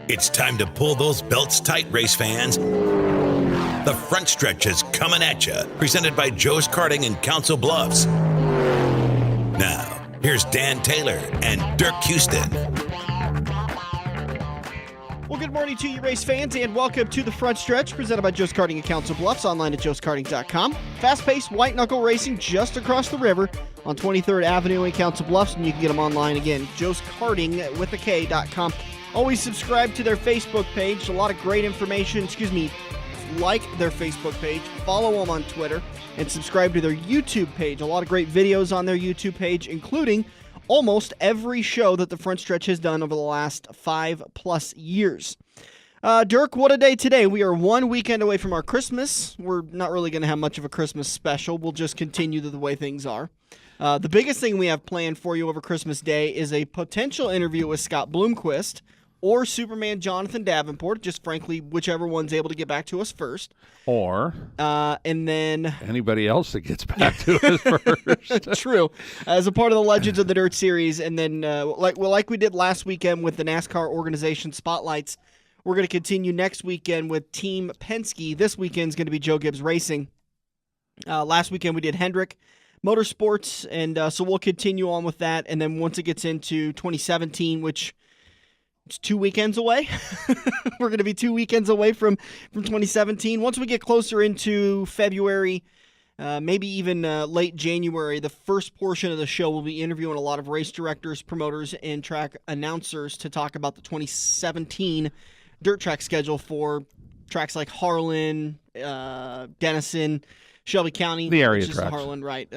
It's time to pull those belts tight, race fans. The front stretch is coming at you, presented by Joe's Karting in Council Bluffs. Now, here's Dan Taylor and Dirk Houston. Well, good morning to you, race fans, and welcome to the front stretch, presented by Joe's Karting in Council Bluffs, online at joeskarting.com. Fast-paced, white-knuckle racing just across the river on 23rd Avenue in Council Bluffs, and you can get them online again, joeskarting.com. Always subscribe to their Facebook page. A lot of great information. Like their Facebook page. Follow them on Twitter. And subscribe to their YouTube page. A lot of great videos on their YouTube page, including almost every show that the front stretch has done over the last 5+ years. Dirk, what a day today. We are one weekend away from our Christmas. We're not really going to have much of a Christmas special. We'll just continue the way things are. The biggest thing we have planned for you over Christmas Day is a potential interview with Scott Bloomquist or Superman Jonathan Davenport, just frankly, whichever one's able to get back to us first. Or and then anybody else that gets back to us first. True. As a part of the Legends of the Dirt series, and then like we did last weekend with the NASCAR organization spotlights, we're going to continue next weekend with Team Penske. This weekend's going to be Joe Gibbs Racing. Last weekend we did Hendrick Motorsports, and so we'll continue on with that. And then once it gets into 2017, which it's 2 weekends away. We're going to be 2 weekends away from 2017. Once we get closer into February, maybe even late January, the first portion of the show will be interviewing a lot of race directors, promoters, and track announcers to talk about the 2017 dirt track schedule for tracks like Harlan, Denison, Shelby County. The area tracks. Harlan, right.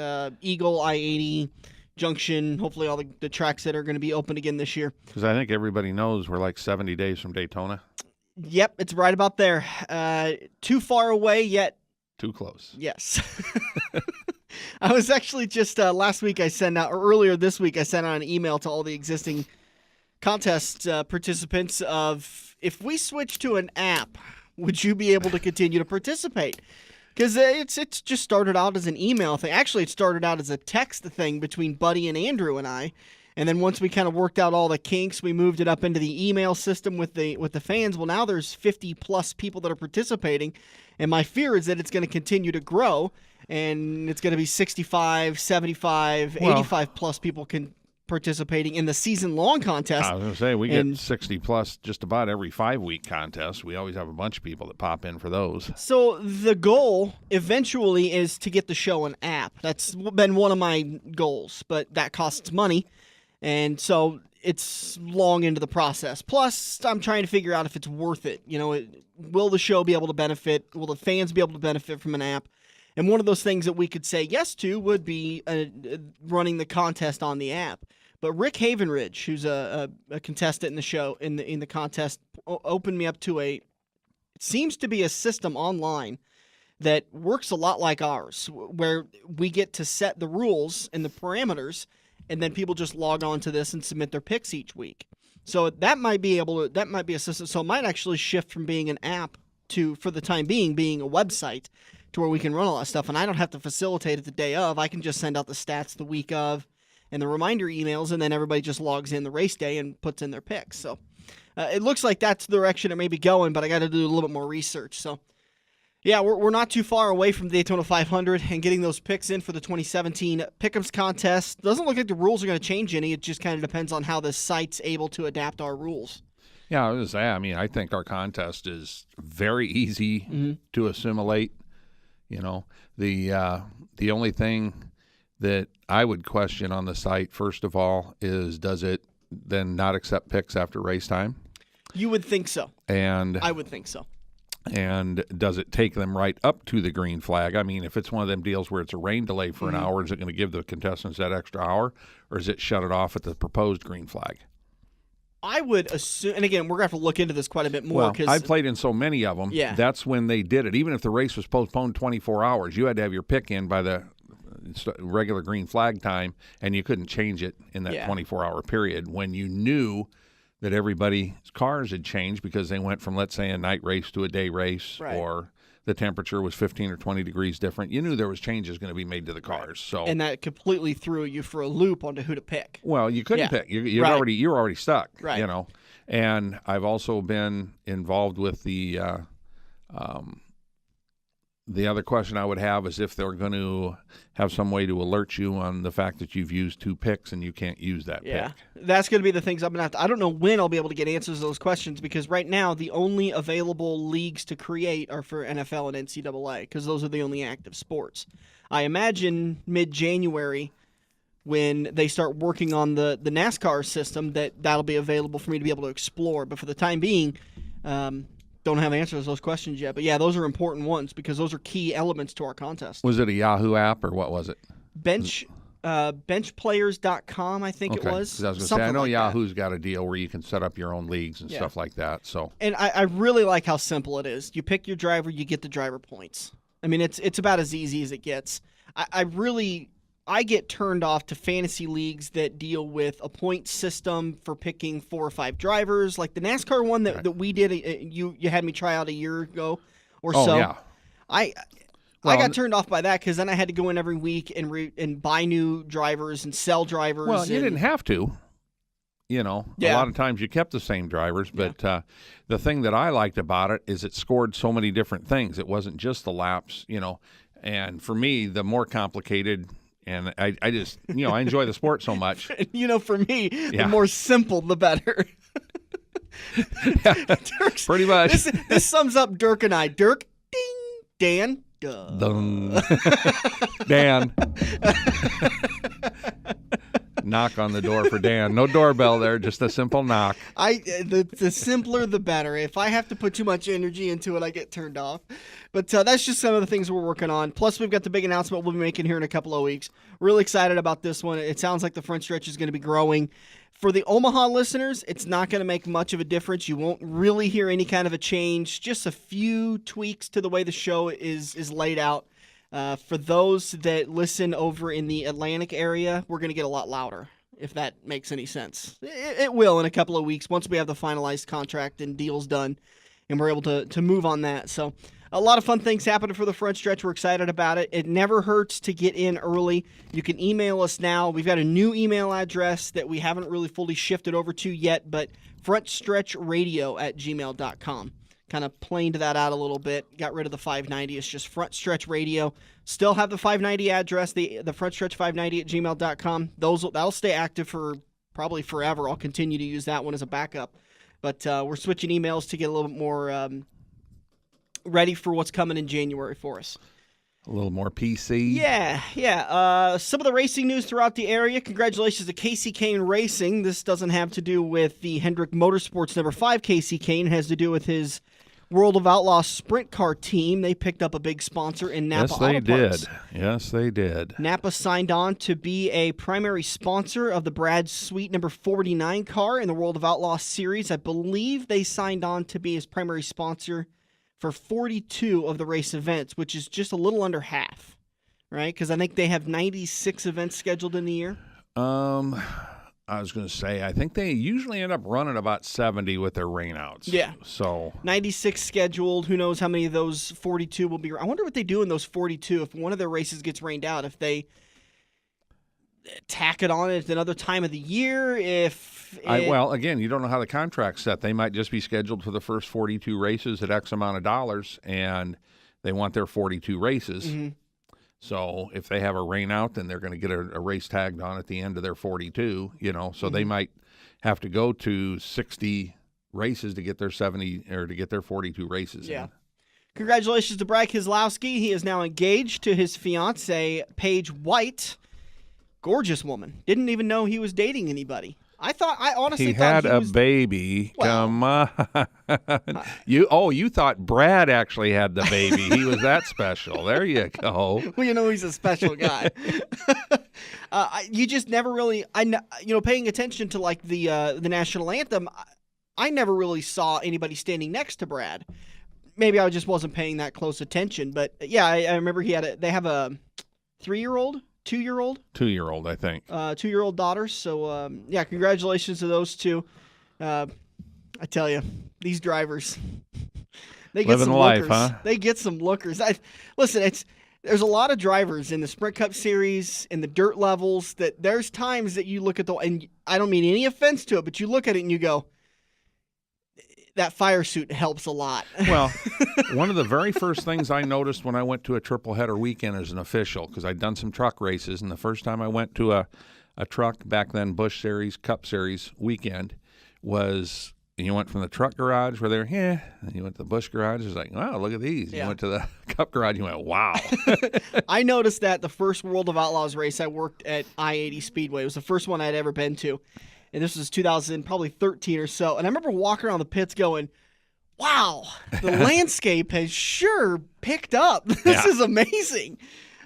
Eagle, I-80, Junction, hopefully all the tracks that are going to be open again this year. Because I think everybody knows we're like 70 days from Daytona. Yep, it's right about there. Too far away, yet too close. Yes. I was actually just last week earlier this week I sent out an email to all the existing contest participants of, if we switch to an app, would you be able to continue to participate? Because it's just started out as an email thing. Actually, it started out as a text thing between Buddy and Andrew and I. And then once we kind of worked out all the kinks, we moved it up into the email system with the fans. Well, now there's 50+ people that are participating. And my fear is that it's going to continue to grow. And it's going to be 65, 75, 85+ people participating in the season-long contest. I was going to say, we get 60+ just about every 5-week contest. We always have a bunch of people that pop in for those. So the goal eventually is to get the show an app. That's been one of my goals, but that costs money, and so it's long into the process. Plus, I'm trying to figure out if it's worth it. Will the show be able to benefit? Will the fans be able to benefit from an app? And one of those things that we could say yes to would be running the contest on the app. But Rick Havenridge, who's a contestant in the show, in the contest, opened me up to it seems to be a system online that works a lot like ours, where we get to set the rules and the parameters, and then people just log on to this and submit their picks each week. So that might be a system. So it might actually shift from being an app to, for the time being a website, to where we can run a lot of stuff, and I don't have to facilitate it the day of. I can just send out the stats the week of and the reminder emails, and then everybody just logs in the race day and puts in their picks. So it looks like that's the direction it may be going, but I got to do a little bit more research. So, yeah, we're not too far away from the Daytona 500 and getting those picks in for the 2017 Pick'ems contest. Doesn't look like the rules are going to change any. It just kind of depends on how the site's able to adapt our rules. Yeah, I was going to say, I think our contest is very easy to assimilate. The only thing that I would question on the site, first of all, is does it then not accept picks after race time? You would think so. And I would think so. And does it take them right up to the green flag? I mean, if it's one of them deals where it's a rain delay for an hour, is it going to give the contestants that extra hour, or is it shut it off at the proposed green flag? I would assume, and again, we're going to have to look into this quite a bit more. Well, I've played in so many of them. Yeah. That's when they did it. Even if the race was postponed 24 hours, you had to have your pick in by the regular green flag time, and you couldn't change it in that 24-hour period when you knew that everybody's cars had changed because they went from, let's say, a night race to a day race, or the temperature was 15 or 20 degrees different. You knew there was changes going to be made to the cars. So, and that completely threw you for a loop onto who to pick. Well, you couldn't pick. You were already stuck. Right. And I've also been involved with the other question I would have is if they're going to have some way to alert you on the fact that you've used 2 picks and you can't use that pick. That's going to be the things I'm going to have to. I don't know when I'll be able to get answers to those questions because right now the only available leagues to create are for NFL and NCAA because those are the only active sports. I imagine mid-January when they start working on the NASCAR system that'll be available for me to be able to explore. But for the time being, don't have answers to those questions yet. But yeah, those are important ones because those are key elements to our contest. Was it a Yahoo app or what was it? Benchplayers.com, I think it was. I was going to say, I know like Yahoo's got a deal where you can set up your own leagues and stuff like that. So, and I really like how simple it is. You pick your driver, you get the driver points. I mean, it's about as easy as it gets. I get turned off to fantasy leagues that deal with a point system for picking 4 or 5 drivers, like the NASCAR one that we did. You had me try out a year ago or so. Yeah. I got turned off by that because then I had to go in every week and buy new drivers and sell drivers. Well, you didn't have to. A lot of times you kept the same drivers, but the thing that I liked about it is it scored so many different things. It wasn't just the laps, and for me, the more complicated. And I just, I enjoy the sport so much. For me, the more simple, the better. Pretty much. This sums up Dirk and I. Dirk, ding, Dan, duh. Dan. Knock on the door for Dan. No doorbell there, just a simple knock. The simpler, the better. If I have to put too much energy into it, I get turned off. But that's just some of the things we're working on. Plus, we've got the big announcement we'll be making here in a couple of weeks. Really excited about this one. It sounds like the front stretch is going to be growing. For the Omaha listeners, it's not going to make much of a difference. You won't really hear any kind of a change. Just a few tweaks to the way the show is laid out. For those that listen over in the Atlantic area, we're going to get a lot louder, if that makes any sense. It will in a couple of weeks once we have the finalized contract and deals done, and we're able to move on that. So a lot of fun things happening for the front stretch. We're excited about it. It never hurts to get in early. You can email us now. We've got a new email address that we haven't really fully shifted over to yet, but frontstretchradio@gmail.com. Kind of planed that out a little bit. Got rid of the 590. It's just Front Stretch Radio. Still have the 590 address, the frontstretch590@gmail.com. That'll stay active for probably forever. I'll continue to use that one as a backup. But we're switching emails to get a little bit more ready for what's coming in January for us. A little more PC. Yeah. Some of the racing news throughout the area. Congratulations to Casey Kane Racing. This doesn't have to do with the Hendrick Motorsports number 5 Casey Kane. It has to do with his World of Outlaws sprint car team. They picked up a big sponsor in Napa Auto Parts. Yes, they did. Napa signed on to be a primary sponsor of the Brad Sweet number 49 car in the World of Outlaws series. I believe they signed on to be his primary sponsor for 42 of the race events, which is just a little under half, right? Because I think they have 96 events scheduled in the year. I was going to say, I think they usually end up running about 70 with their rainouts. Yeah. So 96 scheduled. Who knows how many of those 42 will be. I wonder what they do in those 42 if one of their races gets rained out, if they tack it on at another time of the year, well, again, you don't know how the contract's set. They might just be scheduled for the first 42 races at X amount of dollars, and they want their 42 races. Mm-hmm. So if they have a rain out, then they're going to get a race tagged on at the end of their 42, so mm-hmm. They might have to go to 60 races to get their 70 or to get their 42 races in. Congratulations to Brad Keselowski. He is now engaged to his fiancée, Paige White. Gorgeous woman. Didn't even know he was dating anybody. I honestly thought he had a baby. Well, come on. You thought Brad actually had the baby. He was that special. There you go. Well, he's a special guy. You just never really, paying attention to like the national anthem, I never really saw anybody standing next to Brad. Maybe I just wasn't paying that close attention, but yeah, I remember they have a 3-year-old. 2-year-old? 2-year-old, I think. 2-year-old daughters. So, congratulations to those two. I tell you, these drivers, they get some lookers. Huh? They get some lookers. Listen, there's a lot of drivers in the Sprint Cup Series, in the dirt levels, that there's times that you look at and I don't mean any offense to it, but you look at it and you go, that fire suit helps a lot. Well, one of the very first things I noticed when I went to a triple header weekend as an official, because I'd done some truck races, and the first time I went to a truck, back then Busch Series, Cup Series weekend, was you went from the truck garage where they're, and you went to the Busch garage, it was like, wow, look at these. Yeah. You went to the Cup garage, you went, wow. I noticed that the first World of Outlaws race, I worked at I-80 Speedway. It was the first one I'd ever been to. And this was 2013 or so. And I remember walking around the pits going, wow, the landscape has sure picked up. This is amazing.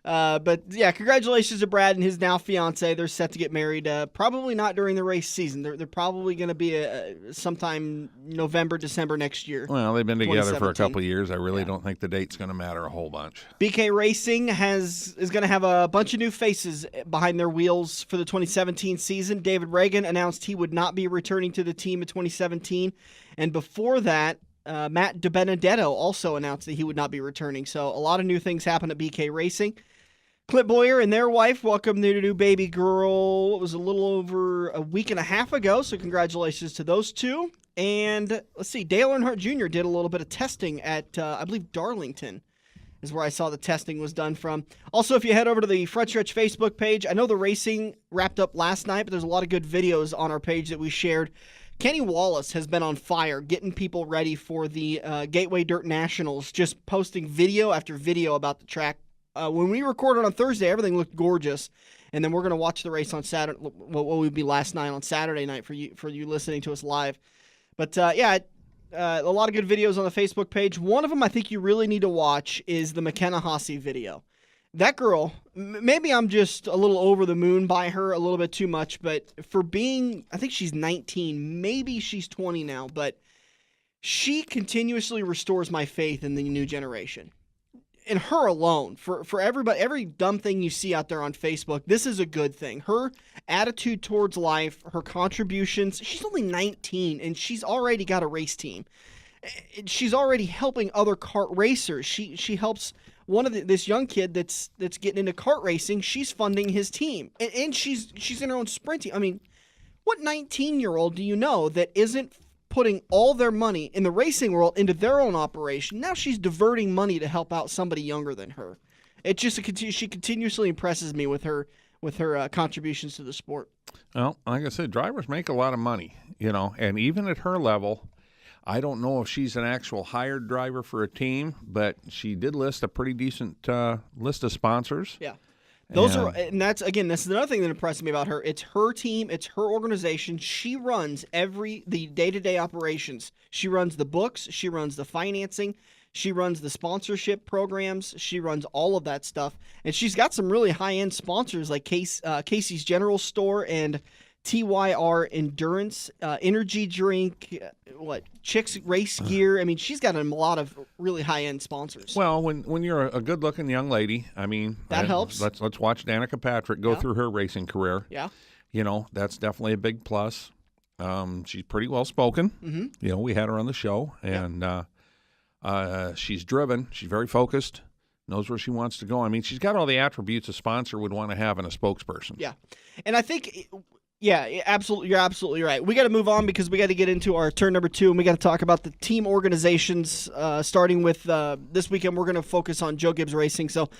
But, yeah, congratulations to Brad and his now fiance. They're set to get married probably not during the race season. They're probably going to be sometime November, December next year. Well, they've been together for a couple of years. I really don't think the date's going to matter a whole bunch. BK Racing is going to have a bunch of new faces behind their wheels for the 2017 season. David Reagan announced he would not be returning to the team in 2017. And before that, Matt DiBenedetto also announced that he would not be returning. So a lot of new things happen at BK Racing. Clint Boyer and their wife welcomed their new baby girl. It was a little over a week and a half ago, so congratulations to those two. And let's see, Dale Earnhardt Jr. did a little bit of testing at, I believe, Darlington is where I saw the testing was done from. Also, if you head over to the Front Stretch Facebook page, I know the racing wrapped up last night, but there's a lot of good videos on our page that we shared. Kenny Wallace has been on fire getting people ready for the Gateway Dirt Nationals, just posting video after video about the track. When we recorded on Thursday, everything looked gorgeous, and then we're going to watch the race on Saturday. What would be last night on Saturday night for you listening to us live. But a lot of good videos on the Facebook page. One of them I think you really need to watch is the McKenna Haase video. That girl, maybe I'm just a little over the moon by her, a little bit too much, but for being, I think she's 19, maybe she's 20 now, but she continuously restores my faith in the new generation. And her alone, for everybody, every dumb thing you see out there on Facebook, this is a good thing. Her attitude towards life, her contributions, she's only 19, and she's already got a race team. She's already helping other kart racers. She helps this young kid that's getting into kart racing. She's funding his team, and she's in her own sprint team. I mean, what 19-year-old do you know that isn't putting all their money in the racing world into their own operation? Now she's diverting money to help out somebody younger than her. She continuously impresses me with her contributions to the sport. Well, like I said, drivers make a lot of money, and even at her level, I don't know if she's an actual hired driver for a team, but she did list a pretty decent list of sponsors. Yeah. That's another thing that impressed me about her. It's her team, it's her organization. She runs the day-to-day operations. She runs the books, she runs the financing, she runs the sponsorship programs, she runs all of that stuff. And she's got some really high-end sponsors like Casey's General Store and TYR Endurance, energy drink, Chicks Race Gear. I mean, she's got a lot of really high-end sponsors. Well, when you're a good-looking young lady, I mean, that helps. Let's watch Danica Patrick go through her racing career. Yeah. That's definitely a big plus. She's pretty well-spoken. Mm-hmm. We had her on the show, and she's driven. She's very focused. Knows where she wants to go. I mean, she's got all the attributes a sponsor would want to have in a spokesperson. Yeah, and I think... Yeah, absolutely. You're absolutely right. We got to move on because we got to get into our turn number 2, and we got to talk about the team organizations. Starting with this weekend, we're going to focus on Joe Gibbs Racing. So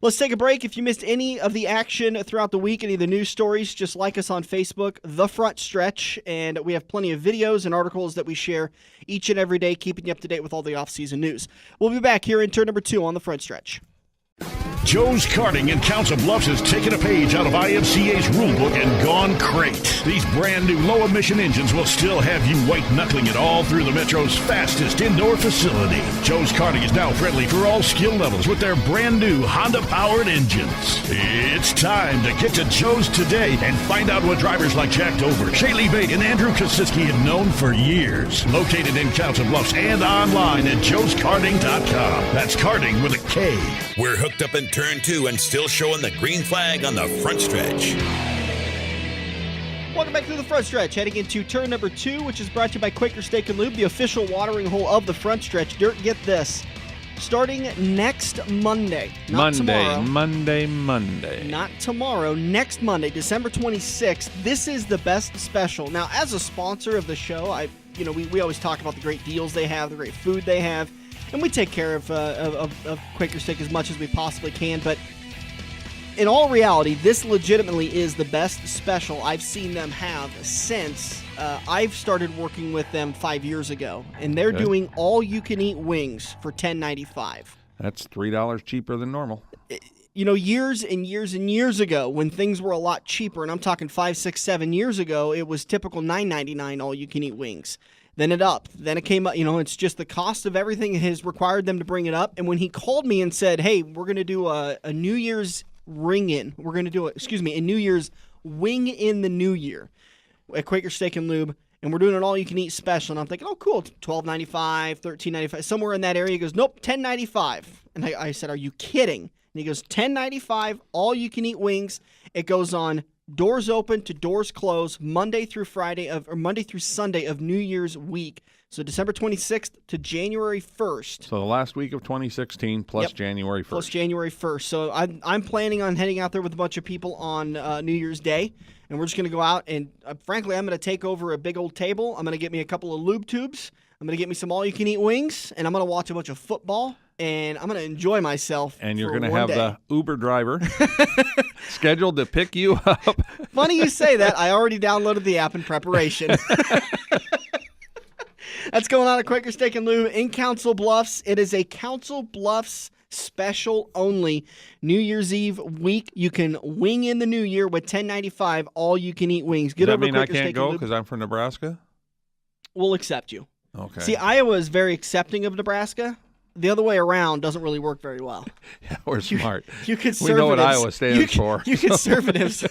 let's take a break. If you missed any of the action throughout the week, any of the news stories, just like us on Facebook, The Front Stretch, and we have plenty of videos and articles that we share each and every day, keeping you up to date with all the off-season news. We'll be back here in turn number 2 on The Front Stretch. Joe's Karting in Council Bluffs has taken a page out of IMCA's rulebook and gone crate. These brand new low-emission engines will still have you white-knuckling it all through the Metro's fastest indoor facility. Joe's Karting is now friendly for all skill levels with their brand new Honda-powered engines. It's time to get to Joe's today and find out what drivers like Jack Dover, Shaylee Bate, and Andrew Kosiski have known for years. Located in Council Bluffs and online at joeskarting.com. That's karting with a K. We're hooked up in turn 2 and still showing the green flag on the front stretch. Welcome back to the front stretch. Heading into turn number 2, which is brought to you by Quaker Steak and Lube, the official watering hole of the front stretch. Dirk, get this. Starting next Monday. Not tomorrow. Monday. Not tomorrow. Next Monday, December 26th. This is the best special. Now, as a sponsor of the show, we always talk about the great deals they have, the great food they have, and we take care of Quaker Steak as much as we possibly can. But in all reality, this legitimately is the best special I've seen them have since I've started working with them 5 years ago, and they're doing all-you-can-eat wings for $10.95. That's $3 cheaper than normal. Years and years and years ago, when things were a lot cheaper, and I'm talking 5, 6, 7 years ago, it was typical $9.99 all-you-can-eat wings. Then it upped. Then it came up. It's just the cost of everything has required them to bring it up. And when he called me and said, "Hey, we're going to do a New Year's ring-in. We're going to do a New Year's wing in the new year at Quaker Steak and Lube, and we're doing an all-you-can-eat special." And I'm thinking, "Oh, cool! It's $12.95, $13.95, somewhere in that area." He goes, "Nope, $10.95." And I said, "Are you kidding?" And he goes, $10.95, all-you-can-eat wings. It goes on doors open to doors closed, Monday through Sunday of New Year's week. So December 26th to January 1st. So the last week of 2016 plus January 1st. Plus January 1st. So I'm planning on heading out there with a bunch of people on New Year's Day. And we're just going to go out and, frankly, I'm going to take over a big old table. I'm going to get me a couple of lube tubes. I'm going to get me some all-you-can-eat wings. And I'm going to watch a bunch of football. And I'm going to enjoy myself. And you're going to have the Uber driver scheduled to pick you up. Funny you say that. I already downloaded the app in preparation. That's going on at Quaker Steak and Lube in Council Bluffs. It is a Council Bluffs special only New Year's Eve week. You can wing in the new year with $10.95 all-you-can-eat wings. Does that mean I can't go because I'm from Nebraska? We'll accept you. Okay. See, Iowa is very accepting of Nebraska. The other way around doesn't really work very well. Yeah, we're smart. You conservatives. We know what Iowa stands for. You conservatives.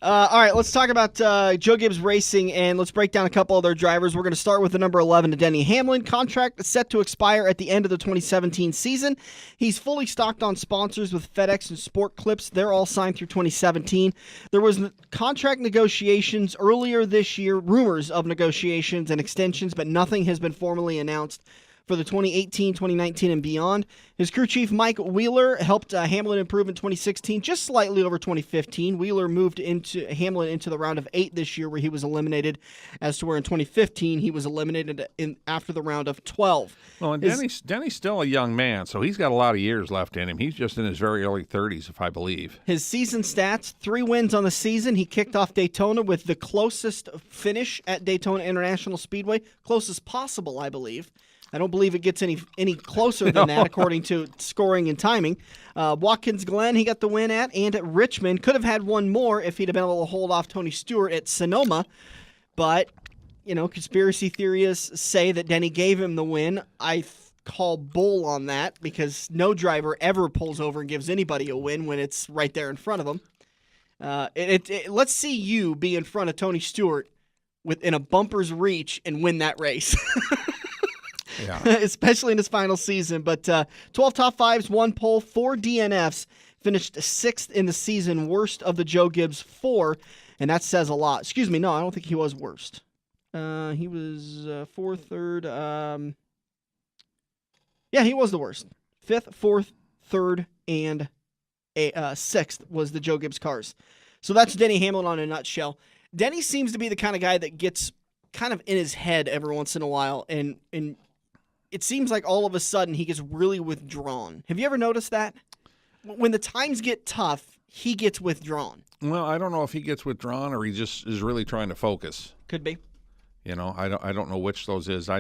All right, let's talk about Joe Gibbs Racing, and let's break down a couple of their drivers. We're going to start with the number 11, Denny Hamlin. Contract set to expire at the end of the 2017 season. He's fully stocked on sponsors with FedEx and Sport Clips. They're all signed through 2017. There was contract negotiations earlier this year, rumors of negotiations and extensions, but nothing has been formally announced for the 2018, 2019, and beyond. His crew chief, Mike Wheeler, helped Hamlin improve in 2016, just slightly over 2015. Wheeler moved Hamlin into the round of 8 this year, where he was eliminated, as to where in 2015 he was eliminated after the round of 12. Well, and Denny's still a young man, so he's got a lot of years left in him. He's just in his very early 30s, if I believe. His season stats, 3 wins on the season. He kicked off Daytona with the closest finish at Daytona International Speedway, closest possible, I believe. I don't believe it gets any closer than that, according to scoring and timing. Watkins Glen, he got the win at, and at Richmond. Could have had one more if he'd have been able to hold off Tony Stewart at Sonoma. But, conspiracy theorists say that Denny gave him the win. I call bull on that, because no driver ever pulls over and gives anybody a win when it's right there in front of them. Let's see you be in front of Tony Stewart within a bumper's reach and win that race. Yeah. Especially in his final season. But 12 top 5s, 1 pole, 4 DNFs, finished 6th in the season, worst of the Joe Gibbs 4, and that says a lot. Excuse me, no, I don't think he was worst. He was 4th, 3rd. Yeah, he was the worst. 5th, 4th, 3rd, and 6th was the Joe Gibbs cars. So that's Denny Hamlin on a nutshell. Denny seems to be the kind of guy that gets kind of in his head every once in a while, and it seems like all of a sudden he gets really withdrawn. Have you ever noticed that? When the times get tough, he gets withdrawn. Well, I don't know if he gets withdrawn or he just is really trying to focus. Could be. I don't know which those is. I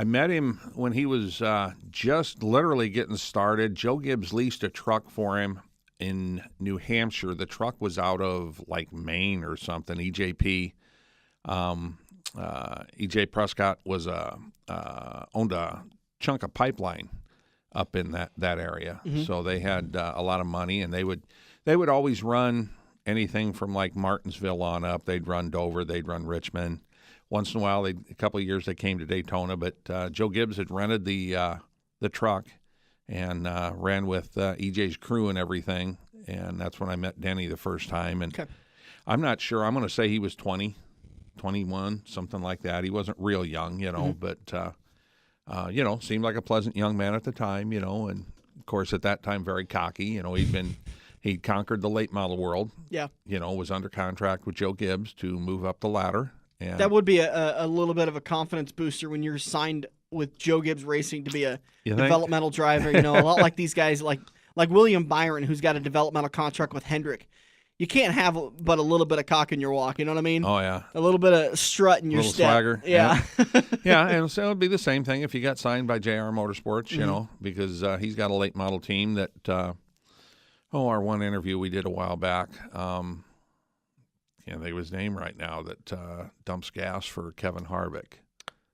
met him when he was just literally getting started. Joe Gibbs leased a truck for him in New Hampshire. The truck was out of Maine or something, EJP. E.J. Prescott was owned a chunk of pipeline up in that area, so they had a lot of money, and they would always run anything from Martinsville on up. They'd run Dover, they'd run Richmond. Once in a while, a couple of years they came to Daytona, but Joe Gibbs had rented the truck and ran with E.J.'s crew and everything, and that's when I met Denny the first time. And I'm not sure. I'm going to say he was 20. 21, something like that. He wasn't real young, but, seemed like a pleasant young man at the time, and of course at that time very cocky. He'd conquered the late model world. Yeah. Was under contract with Joe Gibbs to move up the ladder, And that would be a little bit of a confidence booster when you're signed with Joe Gibbs Racing to be a developmental driver. A lot like these guys, like William Byron, who's got a developmental contract with Hendrick. You can't have but a little bit of cock in your walk, you know what I mean? Oh, yeah. A little bit of strut in your step. Swagger. Yeah. Yeah, and so it would be the same thing if you got signed by JR Motorsports, because he's got a late model team that, our one interview we did a while back, can't think of his name right now, that dumps gas for Kevin Harvick.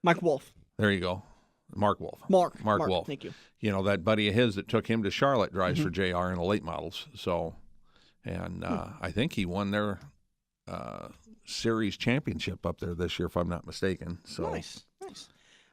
Mike Wolf. There you go. Mark Wolf. Mark Wolf. Thank you. That buddy of his that took him to Charlotte drives for JR in the late models. So, and I think he won their series championship up there this year, if I'm not mistaken. So Nice.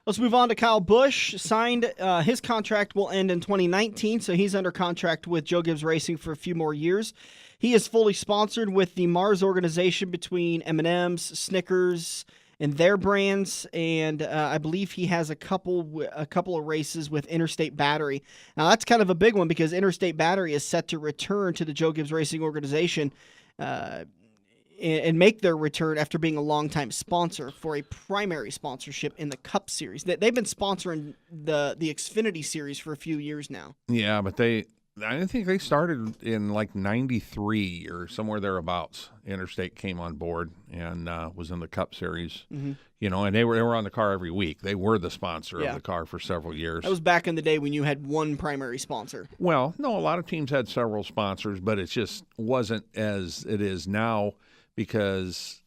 Let's move on to Kyle Busch. Signed, his contract will end in 2019, so he's under contract with Joe Gibbs Racing for a few more years. He is fully sponsored with the Mars organization between M&M's, Snickers, and their brands, and I believe he has a couple of races with Interstate Battery. Now that's kind of a big one because Interstate Battery is set to return to the Joe Gibbs Racing organization and make their return after being a longtime sponsor for a primary sponsorship in the Cup Series. They've been sponsoring the Xfinity Series for a few years now. Yeah, but I think they started in like 93 or somewhere thereabouts. Interstate came on board and was in the Cup Series, and they were on the car every week. They were the sponsor of the car for several years. That was back in the day when you had one primary sponsor. Well, no, a lot of teams had several sponsors, but it just wasn't as it is now because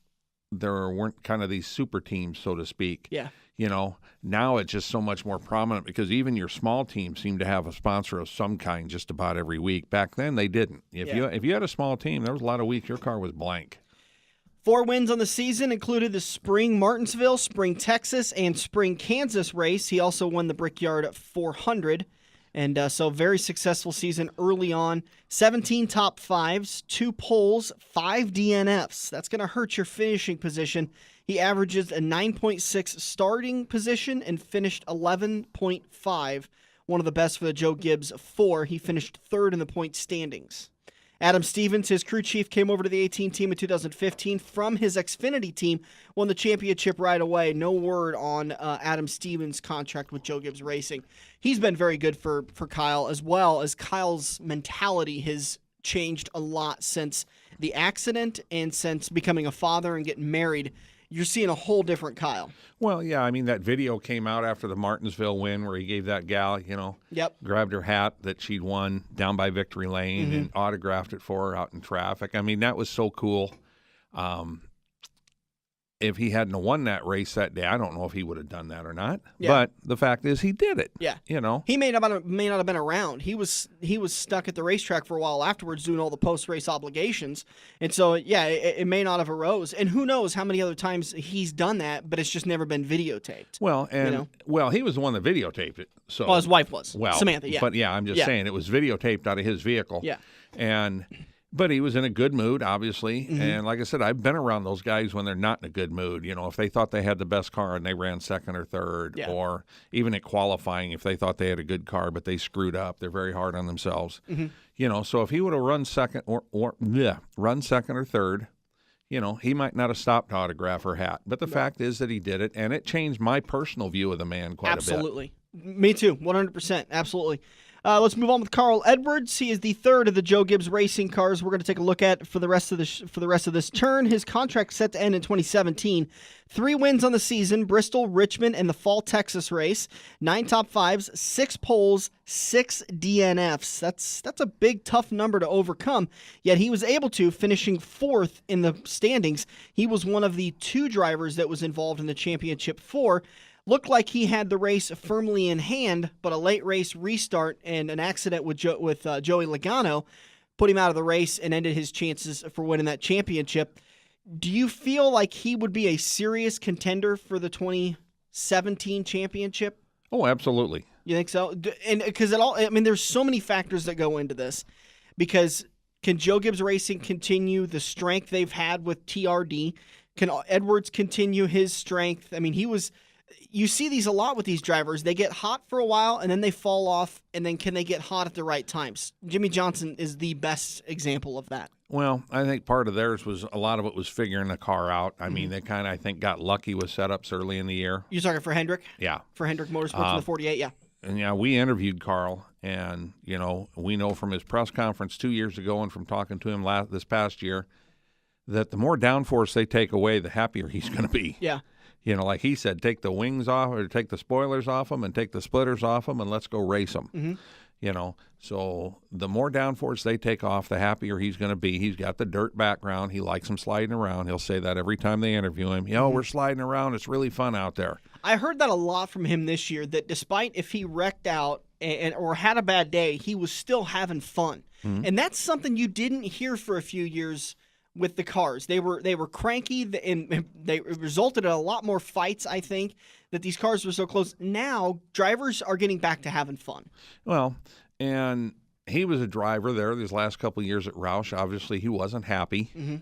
there weren't kind of these super teams, so to speak. Yeah. Now it's just so much more prominent because even your small teams seem to have a sponsor of some kind just about every week. Back then, they didn't. If you had a small team, there was a lot of weeks your car was blank. 4 wins on the season included the Spring Martinsville, Spring Texas, and Spring Kansas race. He also won the Brickyard 400. And so very successful season early on. 17 top fives, 2 poles, 5 DNFs. That's going to hurt your finishing position. He averages a 9.6 starting position and finished 11.5, one of the best for the Joe Gibbs 4. He finished 3rd in the point standings. Adam Stevens, his crew chief, came over to the 18 team in 2015 from his Xfinity team, won the championship right away. No word on Adam Stevens' contract with Joe Gibbs Racing. He's been very good for Kyle, as well as Kyle's mentality has changed a lot since the accident and since becoming a father and getting married. You're seeing a whole different Kyle. Well, yeah, I mean, that video came out after the Martinsville win where he gave that gal, grabbed her hat that she'd won down by Victory Lane and autographed it for her out in traffic. I mean, that was so cool. If he hadn't won that race that day, I don't know if he would have done that or not. Yeah. But the fact is he did it. Yeah. He may not have been around. He was stuck at the racetrack for a while afterwards doing all the post-race obligations. And so, yeah, it may not have arose. And who knows how many other times he's done that, but it's just never been videotaped. Well, well, he was the one that videotaped it. So his wife was. Samantha, yeah. But, yeah, I'm just saying it was videotaped out of his vehicle. Yeah. But he was in a good mood, obviously. And like I said, I've been around those guys when they're not in a good mood. If they thought they had the best car and they ran second or third, or even at qualifying, if they thought they had a good car but they screwed up, they're very hard on themselves. So if he would have run second run second or third, he might not have stopped to autograph her hat. But the fact is that he did it, and it changed my personal view of the man quite a bit. Absolutely. Me too, 100%. Absolutely. Let's move on with Carl Edwards. He is the 3rd of the Joe Gibbs Racing cars we're going to take a look at for the rest of this turn. His contract set to end in 2017. 3 wins on the season: Bristol, Richmond, and the Fall Texas race. 9 top fives, 6 poles, 6 DNFs. That's a big, tough number to overcome. Yet he was able to, finishing 4th in the standings. He was one of the 2 drivers that was involved in the championship 4. Looked like he had the race firmly in hand, but a late race restart and an accident with Joey Logano put him out of the race and ended his chances for winning that championship. Do you feel like he would be a serious contender for the 2017 championship? Oh, absolutely. You think so? And because there's so many factors that go into this. Because can Joe Gibbs Racing continue the strength they've had with TRD? Can Edwards continue his strength? I mean, he was you see these a lot with these drivers. They get hot for a while, and then they fall off, and then can they get hot at the right times? Jimmy Johnson is the best example of that. Well, I think part of theirs was a lot of it was figuring the car out. I mean, they kind of, I think, got lucky with setups early in the year. You're talking for Hendrick? Yeah. For Hendrick Motorsports in the 48, yeah. And, yeah, we interviewed Carl, and, you know, we know from his press conference 2 years ago and from talking to him this past year that the more downforce they take away, the happier he's going to be. Yeah. You know, like he said, take the wings off or take the spoilers off them and take the splitters off them and let's go race them. Mm-hmm. You know, so the more downforce they take off, the happier he's going to be. He's got the dirt background. He likes him sliding around. He'll say that every time they interview him. We're sliding around. It's really fun out there. I heard that a lot from him this year, that despite if he wrecked out or had a bad day, he was still having fun. Mm-hmm. And that's something you didn't hear for a few years with the cars. They were cranky, and it resulted in a lot more fights, I think, that these cars were so close. Now, drivers are getting back to having fun. Well, and he was a driver there these last couple of years at Roush. Obviously, he wasn't happy. Mm-hmm.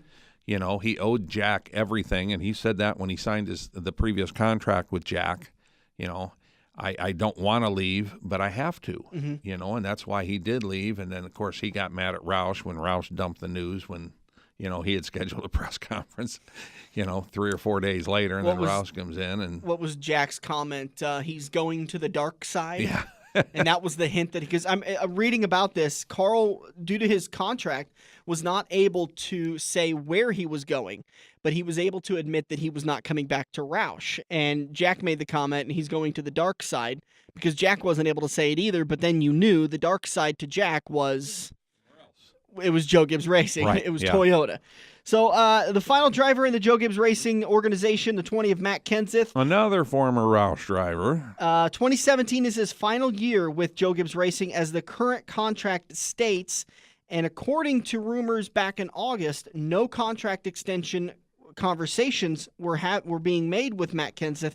You know, he owed Jack everything, and he said that when he signed the previous contract with Jack. You know, I don't want to leave, but I have to, you know, and that's why he did leave. And then, of course, he got mad at Roush when Roush dumped the news when, you know, he had scheduled a press conference, you know, 3 or 4 days later, and then Roush comes in. And what was Jack's comment? He's going to the dark side? Yeah. And that was the hint that, because I'm reading about this, Carl, due to his contract, was not able to say where he was going, but he was able to admit that he was not coming back to Roush. And Jack made the comment, and he's going to the dark side, because Jack wasn't able to say it either, but then you knew the dark side to Jack was... It was Joe Gibbs Racing. Right, it was Toyota. So the final driver in the Joe Gibbs Racing organization, the 20 of Matt Kenseth. Another former Roush driver. 2017 is his final year with Joe Gibbs Racing, as the current contract states. And according to rumors back in August, no contract extension conversations were being made with Matt Kenseth.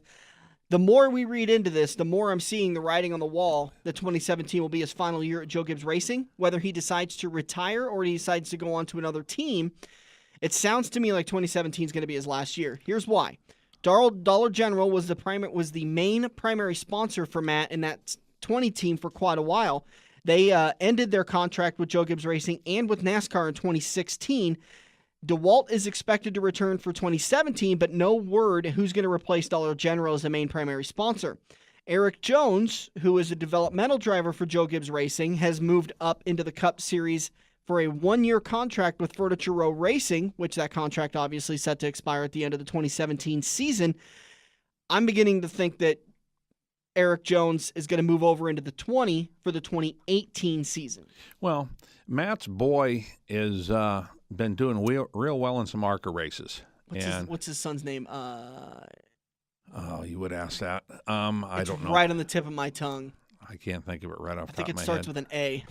The more we read into this, the more I'm seeing the writing on the wall that 2017 will be his final year at Joe Gibbs Racing. Whether he decides to retire or he decides to go on to another team, it sounds to me like 2017 is going to be his last year. Here's why. Dollar General was the main primary sponsor for Matt in that 20 team for quite a while. They ended their contract with Joe Gibbs Racing and with NASCAR in 2016. DeWalt is expected to return for 2017, but no word who's going to replace Dollar General as the main primary sponsor. Eric Jones, who is a developmental driver for Joe Gibbs Racing, has moved up into the Cup Series for a 1-year contract with Furniture Row Racing, which that contract obviously set to expire at the end of the 2017 season. I'm beginning to think that Eric Jones is going to move over into the 20 for the 2018 season. Well, Matt's boy is... been doing real well in some ARCA races. What's his son's name? You would ask that. I don't know. Right on the tip of my tongue. I can't think of it right off the top of my head. I think it starts with an A.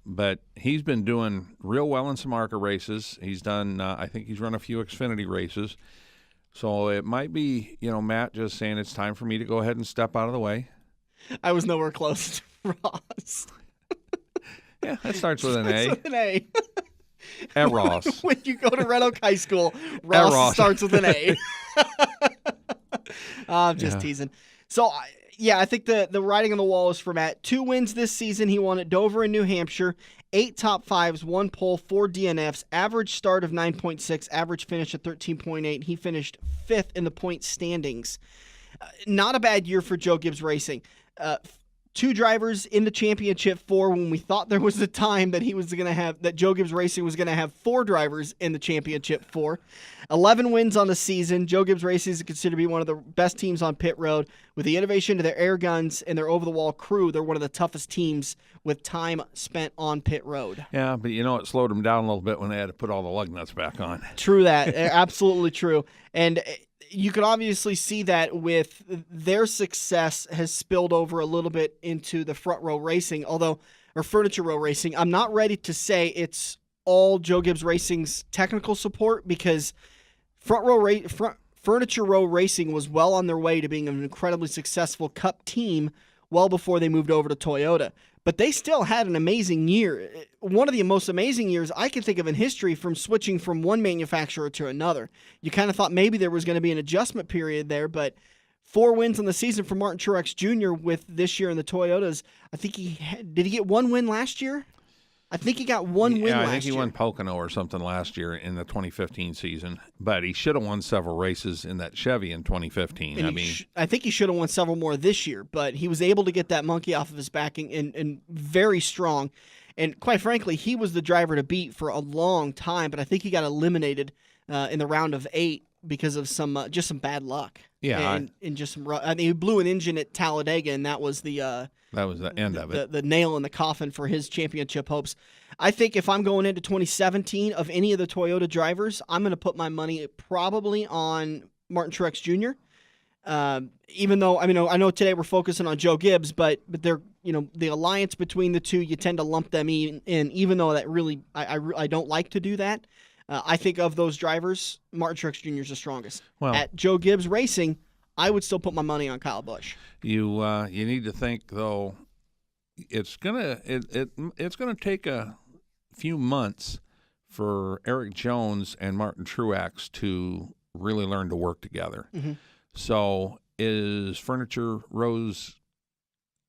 But he's been doing real well in some ARCA races. He's done, I think he's run a few Xfinity races. So it might be, you know, Matt just saying it's time for me to go ahead and step out of the way. I was nowhere close to Ross. Yeah, that starts with an A. With an A. At Ross. When you go to Red Oak High School, Ross starts with an A. I'm just teasing. So, I think the writing on the wall is for Matt. 2 wins this season. He won at Dover and New Hampshire. 8 top 5s, 1 pole, 4 DNFs. Average start of 9.6. Average finish at 13.8. He finished 5th in the point standings. Not a bad year for Joe Gibbs Racing. 2 drivers in the championship 4 when we thought there was a time that that Joe Gibbs Racing was going to have 4 drivers in the championship 4. 11 wins on the season. Joe Gibbs Racing is considered to be one of the best teams on pit road. With the innovation to their air guns and their over-the-wall crew, they're one of the toughest teams with time spent on pit road. Yeah, but you know, it slowed them down a little bit when they had to put all the lug nuts back on. True that. Absolutely true. And you can obviously see that with their success has spilled over a little bit into the Front Row Racing, or Furniture Row Racing. I'm not ready to say it's all Joe Gibbs Racing's technical support, because Furniture Row Racing was well on their way to being an incredibly successful Cup team well before they moved over to Toyota. But they still had an amazing year. One of the most amazing years I can think of in history, from switching from one manufacturer to another. You kind of thought maybe there was going to be an adjustment period there, but 4 wins on the season for Martin Truex Jr. with this year in the Toyotas. I think did he get 1 win last year? I think he got 1 win last year. I think he won Pocono or something last year in the 2015 season, but he should have won several races in that Chevy in 2015. And I think he should have won several more this year, but he was able to get that monkey off of his back and very strong. And quite frankly, he was the driver to beat for a long time, but I think he got eliminated in the round of 8 because of some bad luck. Yeah, and just some. I mean, he blew an engine at Talladega, and that was the end of it. The nail in the coffin for his championship hopes. I think if I'm going into 2017 of any of the Toyota drivers, I'm going to put my money probably on Martin Truex Jr. Even though I know today we're focusing on Joe Gibbs, but they're the alliance between the two, you tend to lump them in. Even though that really I don't like to do that. I think of those drivers, Martin Truex Jr. is the strongest. Well, at Joe Gibbs Racing, I would still put my money on Kyle Busch. You need to think though, it's gonna take a few months for Eric Jones and Martin Truex to really learn to work together. Mm-hmm. So is Furniture Row's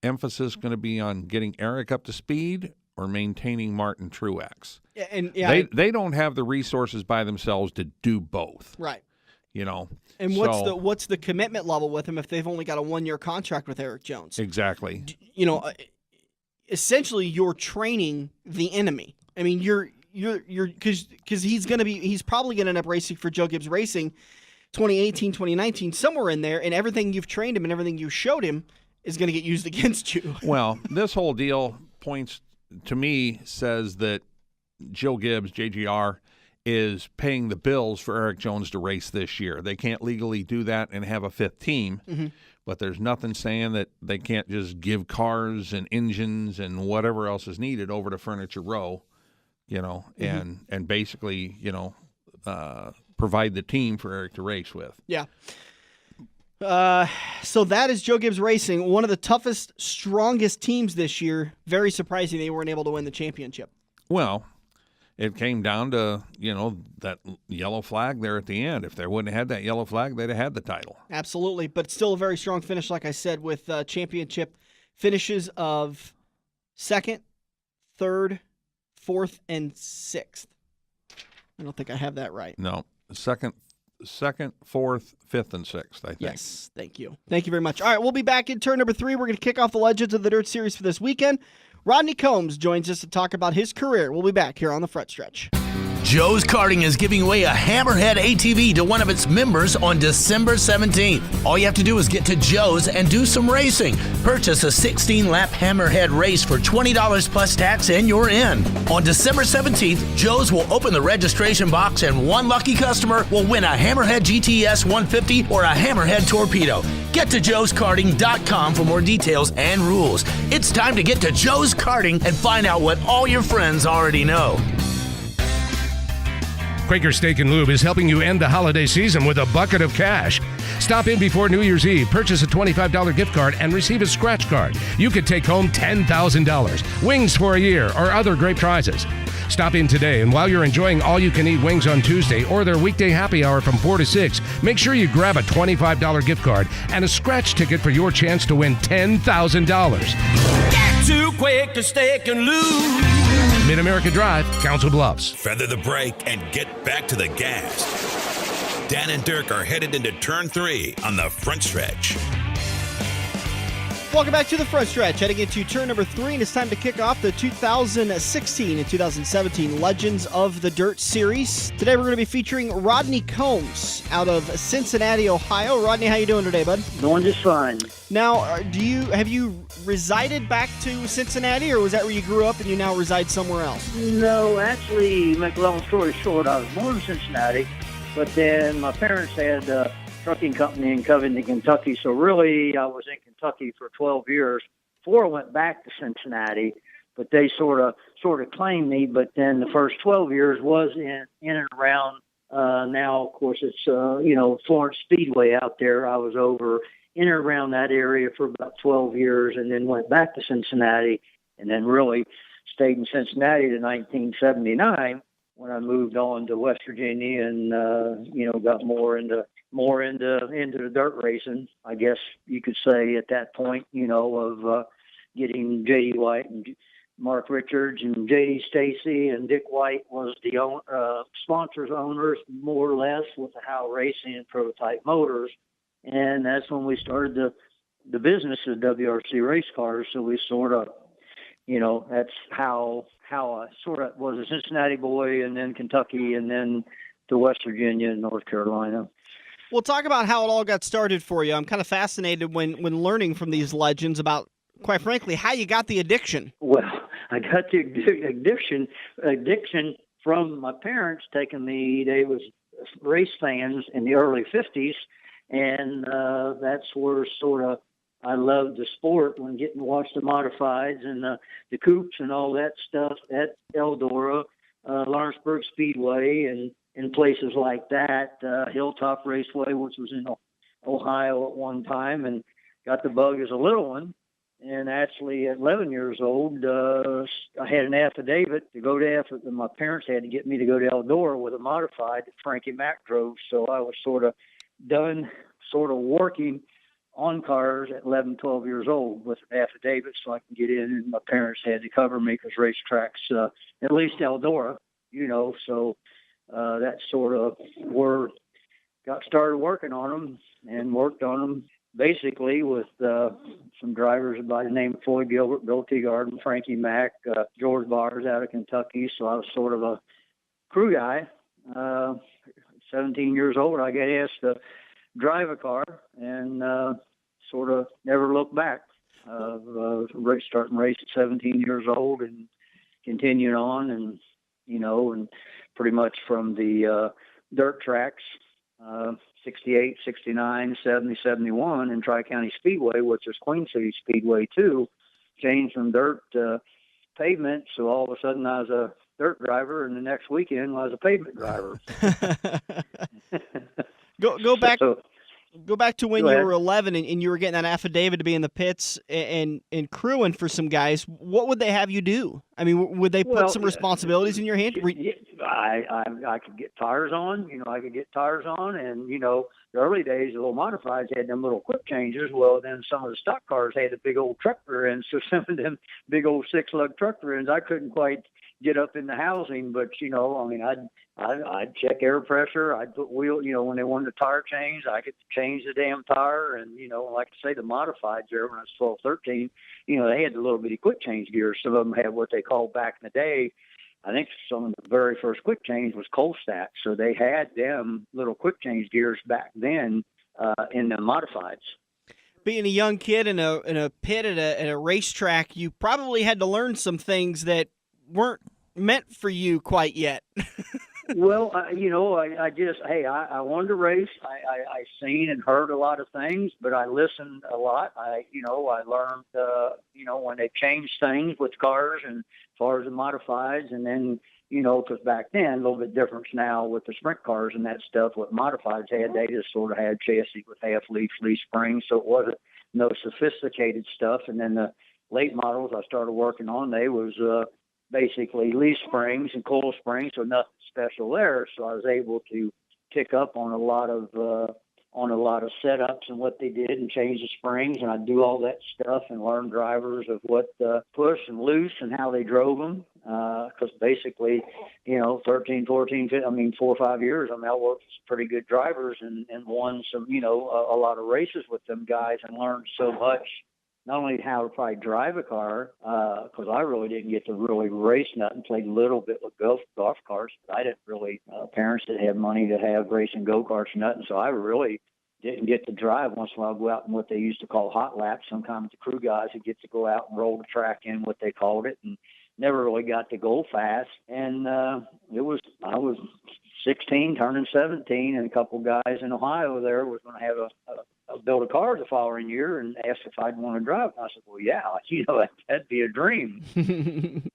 emphasis going to be on getting Eric up to speed or maintaining Martin Truex? They don't have the resources by themselves to do both. Right. And what's the commitment level with him if they've only got a 1-year contract with Eric Jones? Exactly. Essentially you're training the enemy. I mean, you're because he's probably going to end up racing for Joe Gibbs Racing 2018, 2019, somewhere in there, and everything you've trained him and everything you showed him is going to get used against you. Well, this whole deal says that Joe Gibbs, JGR, is paying the bills for Eric Jones to race this year. They can't legally do that and have a 5th team, mm-hmm. but there's nothing saying that they can't just give cars and engines and whatever else is needed over to Furniture Row, mm-hmm. and basically, provide the team for Eric to race with. Yeah. So that is Joe Gibbs Racing, one of the toughest, strongest teams this year. Very surprising they weren't able to win the championship. Well, it came down to, that yellow flag there at the end. If they wouldn't have had that yellow flag, they'd have had the title. Absolutely, but still a very strong finish, like I said, with championship finishes of 2nd, 3rd, 4th, and 6th. I don't think I have that right. No, 2nd, 4th, 5th, and 6th, I think. Yes, thank you. Thank you very much. All right, we'll be back in turn number 3. We're going to kick off the Legends of the Dirt Series for this weekend. Rodney Combs joins us to talk about his career. We'll be back here on the Front Stretch. Joe's Karting is giving away a Hammerhead ATV to one of its members on December 17th. All you have to do is get to Joe's and do some racing. Purchase a 16-lap Hammerhead race for $20 plus tax and you're in. On December 17th, Joe's will open the registration box and one lucky customer will win a Hammerhead GTS 150 or a Hammerhead Torpedo. Get to joeskarting.com for more details and rules. It's time to get to Joe's Karting and find out what all your friends already know. Quaker Steak and Lube is helping you end the holiday season with a bucket of cash. Stop in before New Year's Eve, purchase a $25 gift card, and receive a scratch card. You could take home $10,000, wings for a year, or other great prizes. Stop in today, and while you're enjoying all-you-can-eat wings on Tuesday or their weekday happy hour from 4 to 6, make sure you grab a $25 gift card and a scratch ticket for your chance to win $10,000. Get to Quaker Steak and Lube. Mid-America Drive, Council Bluffs. Feather the brake and get back to the gas. Dan and Dirk are headed into turn 3 on the Front Stretch. Welcome back to the Front Stretch, heading into turn number 3, and it's time to kick off the 2016 and 2017 Legends of the Dirt Series. Today we're going to be featuring Rodney Combs out of Cincinnati, Ohio. Rodney, how you doing today, bud? Doing just fine. Now, have you resided back to Cincinnati, or was that where you grew up and you now reside somewhere else? No, actually, make a long story short, I was born in Cincinnati, but then my parents had a trucking company in Covington, Kentucky, so really I was in Kentucky for 12 years before I went back to Cincinnati, but they sort of claimed me, but then the first 12 years was in and around, now, of course, it's, Florence Speedway out there. I was over in and around that area for about 12 years and then went back to Cincinnati and then really stayed in Cincinnati to 1979 when I moved on to West Virginia and, got more into more into the dirt racing, I guess you could say at that point, of getting J.D. White and Mark Richards and J.D. Stacy and Dick White was the sponsors, owners, more or less, with the Howe Racing and Prototype Motors. And that's when we started the business of WRC race cars. So we sort of, that's how I sort of was a Cincinnati boy, and then Kentucky, and then to West Virginia and North Carolina. Well, talk about how it all got started for you. I'm kind of fascinated when learning from these legends about, quite frankly, how you got the addiction. Well, I got the addiction from my parents taking me. They was race fans in the early 50s, and that's where sort of I loved the sport when getting to watch the modifieds and the coupes and all that stuff at Eldora, Lawrenceburg Speedway, and places like that, Hilltop Raceway, which was in Ohio at one time, and got the bug as a little one. And actually, at 11 years old, I had an affidavit to go to my parents had to get me to go to Eldora with a modified that Frankie Mack drove. So I was sort of working on cars at 11, 12 years old with an affidavit so I can get in. And my parents had to cover me because racetracks, at least Eldora, so that sort of got started working on them and worked on them basically with some drivers by the name of Floyd Gilbert, Bill Teagard, Frankie Mack, George Bars out of Kentucky. So I was sort of a crew guy. 17 years old, I got asked to drive a car and sort of never looked back. Starting race at 17 years old and continuing on, and and pretty much from the dirt tracks, 68, 69, 70, 71 in Tri-County Speedway, which is Queen City Speedway too, changed from dirt to pavement. So all of a sudden I was a dirt driver, and the next weekend I was a pavement driver. Go back to when you were 11 and you were getting that affidavit to be in the pits and crewing for some guys. What would they have you do? I mean, would they put some responsibilities in your hand? I could get tires on. I could get tires on, and the early days, the little modifieds had them little quick changes. Well, then some of the stock cars had the big old truck rear ends. So some of them big old 6-lug truck rear ends, I couldn't quite get up in the housing, but I'd check air pressure. I'd put wheel, when they wanted a tire change, I could change the damn tire. And, like I say, the modifieds there when I was 12, 13, they had the little bitty quick change gears. Some of them had what they called back in the day. I think some of the very first quick change was cold stack. So they had them little quick change gears back then in the modifieds. Being a young kid in a pit at a racetrack, you probably had to learn some things that weren't meant for you quite yet. Well, I wanted to race. I seen and heard a lot of things, but I listened a lot. I learned, when they changed things with cars and as far as the modifieds, and then, because back then, a little bit different now with the sprint cars and that stuff, what modifieds had, they just sort of had chassis with half leaf springs, so it wasn't no sophisticated stuff. And then the late models I started working on, they was basically leaf springs and coil springs, so nothing special there. So I was able to pick up on a lot of setups and what they did and change the springs, and I'd do all that stuff and learn drivers of what push and loose and how they drove them. Because basically, 13, 14, 15, 4 or 5 years, I worked with some pretty good drivers and won some, a lot of races with them guys, and learned so much. Not only how to probably drive a car, because I really didn't get to really race nothing, played a little bit with golf carts, but I didn't really, parents didn't have money to have racing go-karts or nothing, so I really didn't get to drive. Once in a while, go out in what they used to call hot laps. Sometimes the crew guys would get to go out and roll the track in, what they called it, and never really got to go fast. And I was 16, turning 17, and a couple guys in Ohio there was going to have build a car the following year and asked if I'd want to drive. And I said, well, yeah, that'd be a dream.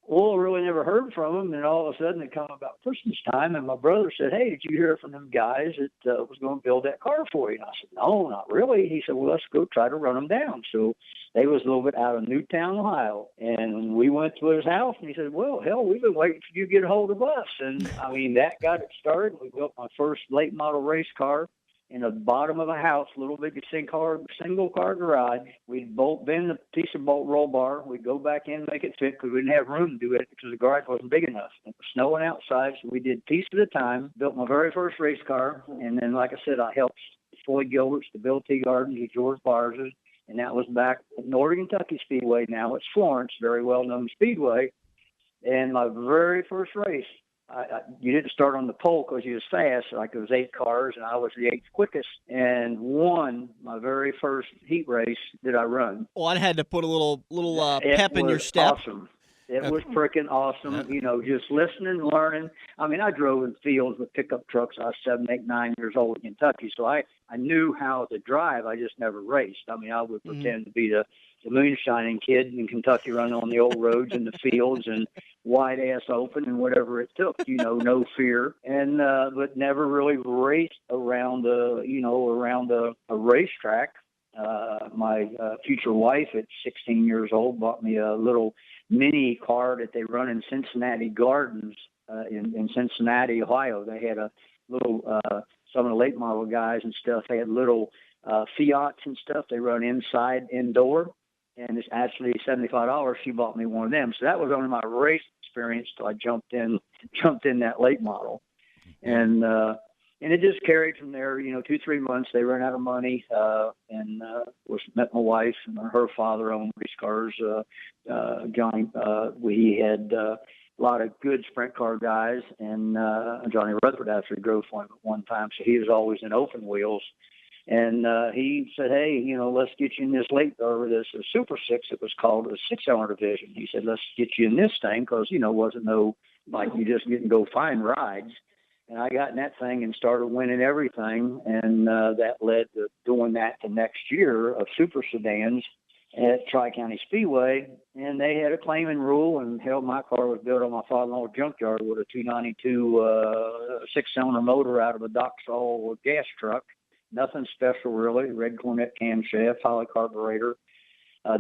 Well, I really never heard from them. And all of a sudden it come about Christmas time, and my brother said, hey, did you hear from them guys that was going to build that car for you? And I said, no, not really. He said, well, let's go try to run them down. So they was a little bit out of Newtown, Ohio. And we went to his house, and he said, well, hell, we've been waiting for you to get a hold of us. And, that got it started. We built my first late model race car in the bottom of a house, little big single car garage. We'd bend a piece of bolt roll bar. We'd go back in and make it fit because we didn't have room to do it because the garage wasn't big enough. It was snowing outside, so we did piece at a time, built my very first race car. And then, like I said, I helped Floyd Gilbert's, the Bill T. Gardens, the George Bars's, and that was back at Northern Kentucky Speedway. Now it's Florence, very well-known speedway. And my very first race, you didn't start on the pole because you was fast. Like, it was 8 cars, and I was the 8th quickest, and won my very first heat race that I run. Well, I had to put a little pep in your step. Awesome. It was freaking awesome. You know, just listening and learning. I mean, I drove in fields with pickup trucks. I was 7, 8, 9 years old in Kentucky, so I knew how to drive. I just never raced. I mean, I would pretend to be the moonshining kid in Kentucky, running on the old roads in the fields and wide ass open and whatever it took, you know, no fear. And but never really raced around a racetrack. My future wife at 16 years old bought me a little mini car that they run in Cincinnati Gardens in Cincinnati, Ohio. They had a little some of the late model guys and stuff. They had little Fiats and stuff. They run indoor. And it's actually $75. She bought me one of them. So that was only my race experience till I jumped in that late model. And it just carried from there, you know, 2-3 months. They ran out of money, and met my wife, and her father owned race cars. Johnny, we had a lot of good sprint car guys, and Johnny Rutherford actually drove for him at one time, so he was always in open wheels. And he said, hey, you know, let's get you in this Super 6, it was called, a 6-cylinder division. He said, let's get you in this thing because, you know, wasn't no, like, you just didn't go find rides. And I got in that thing and started winning everything. And that led to doing that the next year of super sedans at Tri-County Speedway. And they had a claiming rule, and hell, my car was built on my father-in-law's junkyard with a 292 6-cylinder motor out of a Doxall gas truck. Nothing special, really. Red Cornet camshaft, Holly carburetor.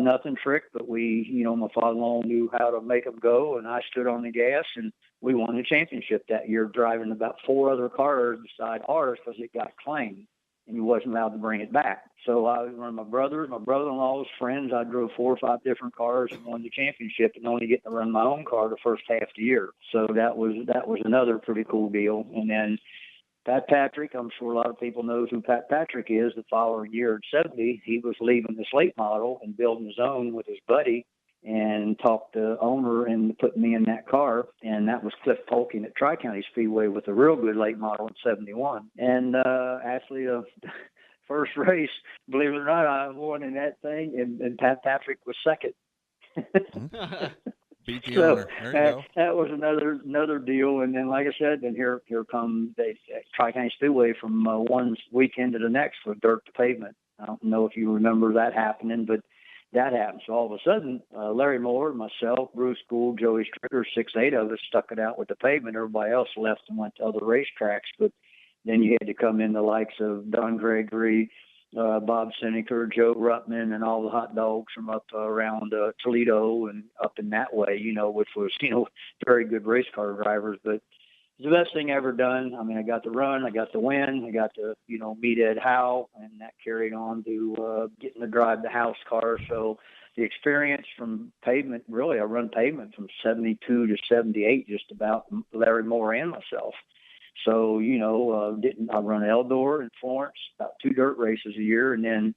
Nothing trick, but my father-in-law knew how to make them go, and I stood on the gas, and we won the championship that year, driving about 4 other cars beside ours because it got claimed, and you wasn't allowed to bring it back. So I run my brother-in-law's friends. I drove 4 or 5 different cars and won the championship, and only getting to run my own car the first half of the year. So that was another pretty cool deal. And then Pat Patrick, I'm sure a lot of people knows who Pat Patrick is. The following year at 70, he was leaving this late model and building his own with his buddy, and talked the owner into putting me in that car. And that was Cliff Polkin at Tri-County Speedway with a real good late model in 71. And actually, the first race, believe it or not, I won in that thing, and Pat Patrick was second. Beat the owner. There you go. That was another deal. And then, like I said, then here come Tri-County Speedway from one weekend to the next with dirt to pavement. I don't know if you remember that happening, but that happened. So all of a sudden, Larry Moore, myself, Bruce Gould, Joey Stricker, 6-8 of us stuck it out with the pavement. Everybody else left and went to other racetracks. But then you had to come in the likes of Don Gregory, Bob Seneker, Joe Ruttman, and all the hot dogs from up around Toledo and up in that way, which was, very good race car drivers. But it's the best thing ever done. I mean, I got to run, I got to win, I got to, meet Ed Howe, and that carried on to getting to drive the house car. So the experience from pavement, really, I run pavement from 72 to 78, just about, Larry Moore and myself. So, I run Eldor and Florence, about 2 dirt races a year. And then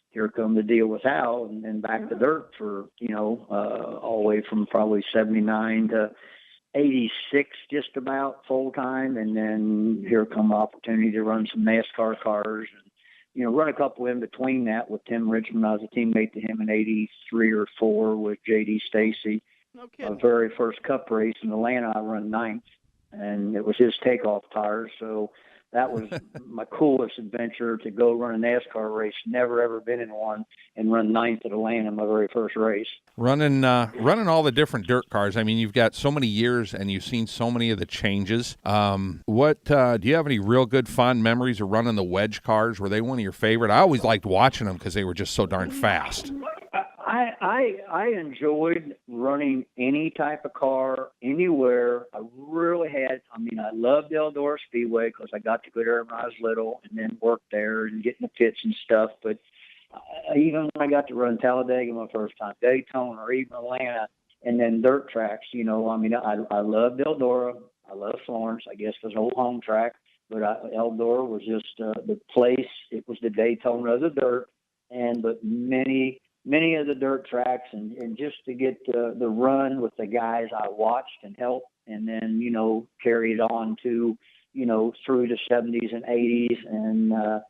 here come the deal with Hal, and then back to dirt for, all the way from probably 79 to 86, just about full time. And then here come the opportunity to run some NASCAR cars and, run a couple in between that with Tim Richmond. I was a teammate to him in 83 or 4 with J.D. Stacy. No kidding. My very first cup race in Atlanta, I run 9th. And it was his takeoff tires. So that was my coolest adventure, to go run a NASCAR race. Never, ever been in one, and run 9th at Atlanta, my very first race. Running all the different dirt cars. I mean, you've got so many years and you've seen so many of the changes. Do you have any real good fond memories of running the wedge cars? Were they one of your favorite? I always liked watching them because they were just so darn fast. I enjoyed running any type of car anywhere. I really had. I mean, I loved Eldora Speedway because I got to go there when I was little, and then work there and get in the pits and stuff. But even when I got to run Talladega my first time, Daytona, or even Atlanta, and then dirt tracks, I mean, I loved Eldora. I love Florence. I guess it was old home track, but Eldora was just the place. It was the Daytona of the dirt, but many of the dirt tracks, and just to get the run with the guys I watched and helped, and then, carried on to, through the 70s and 80s, and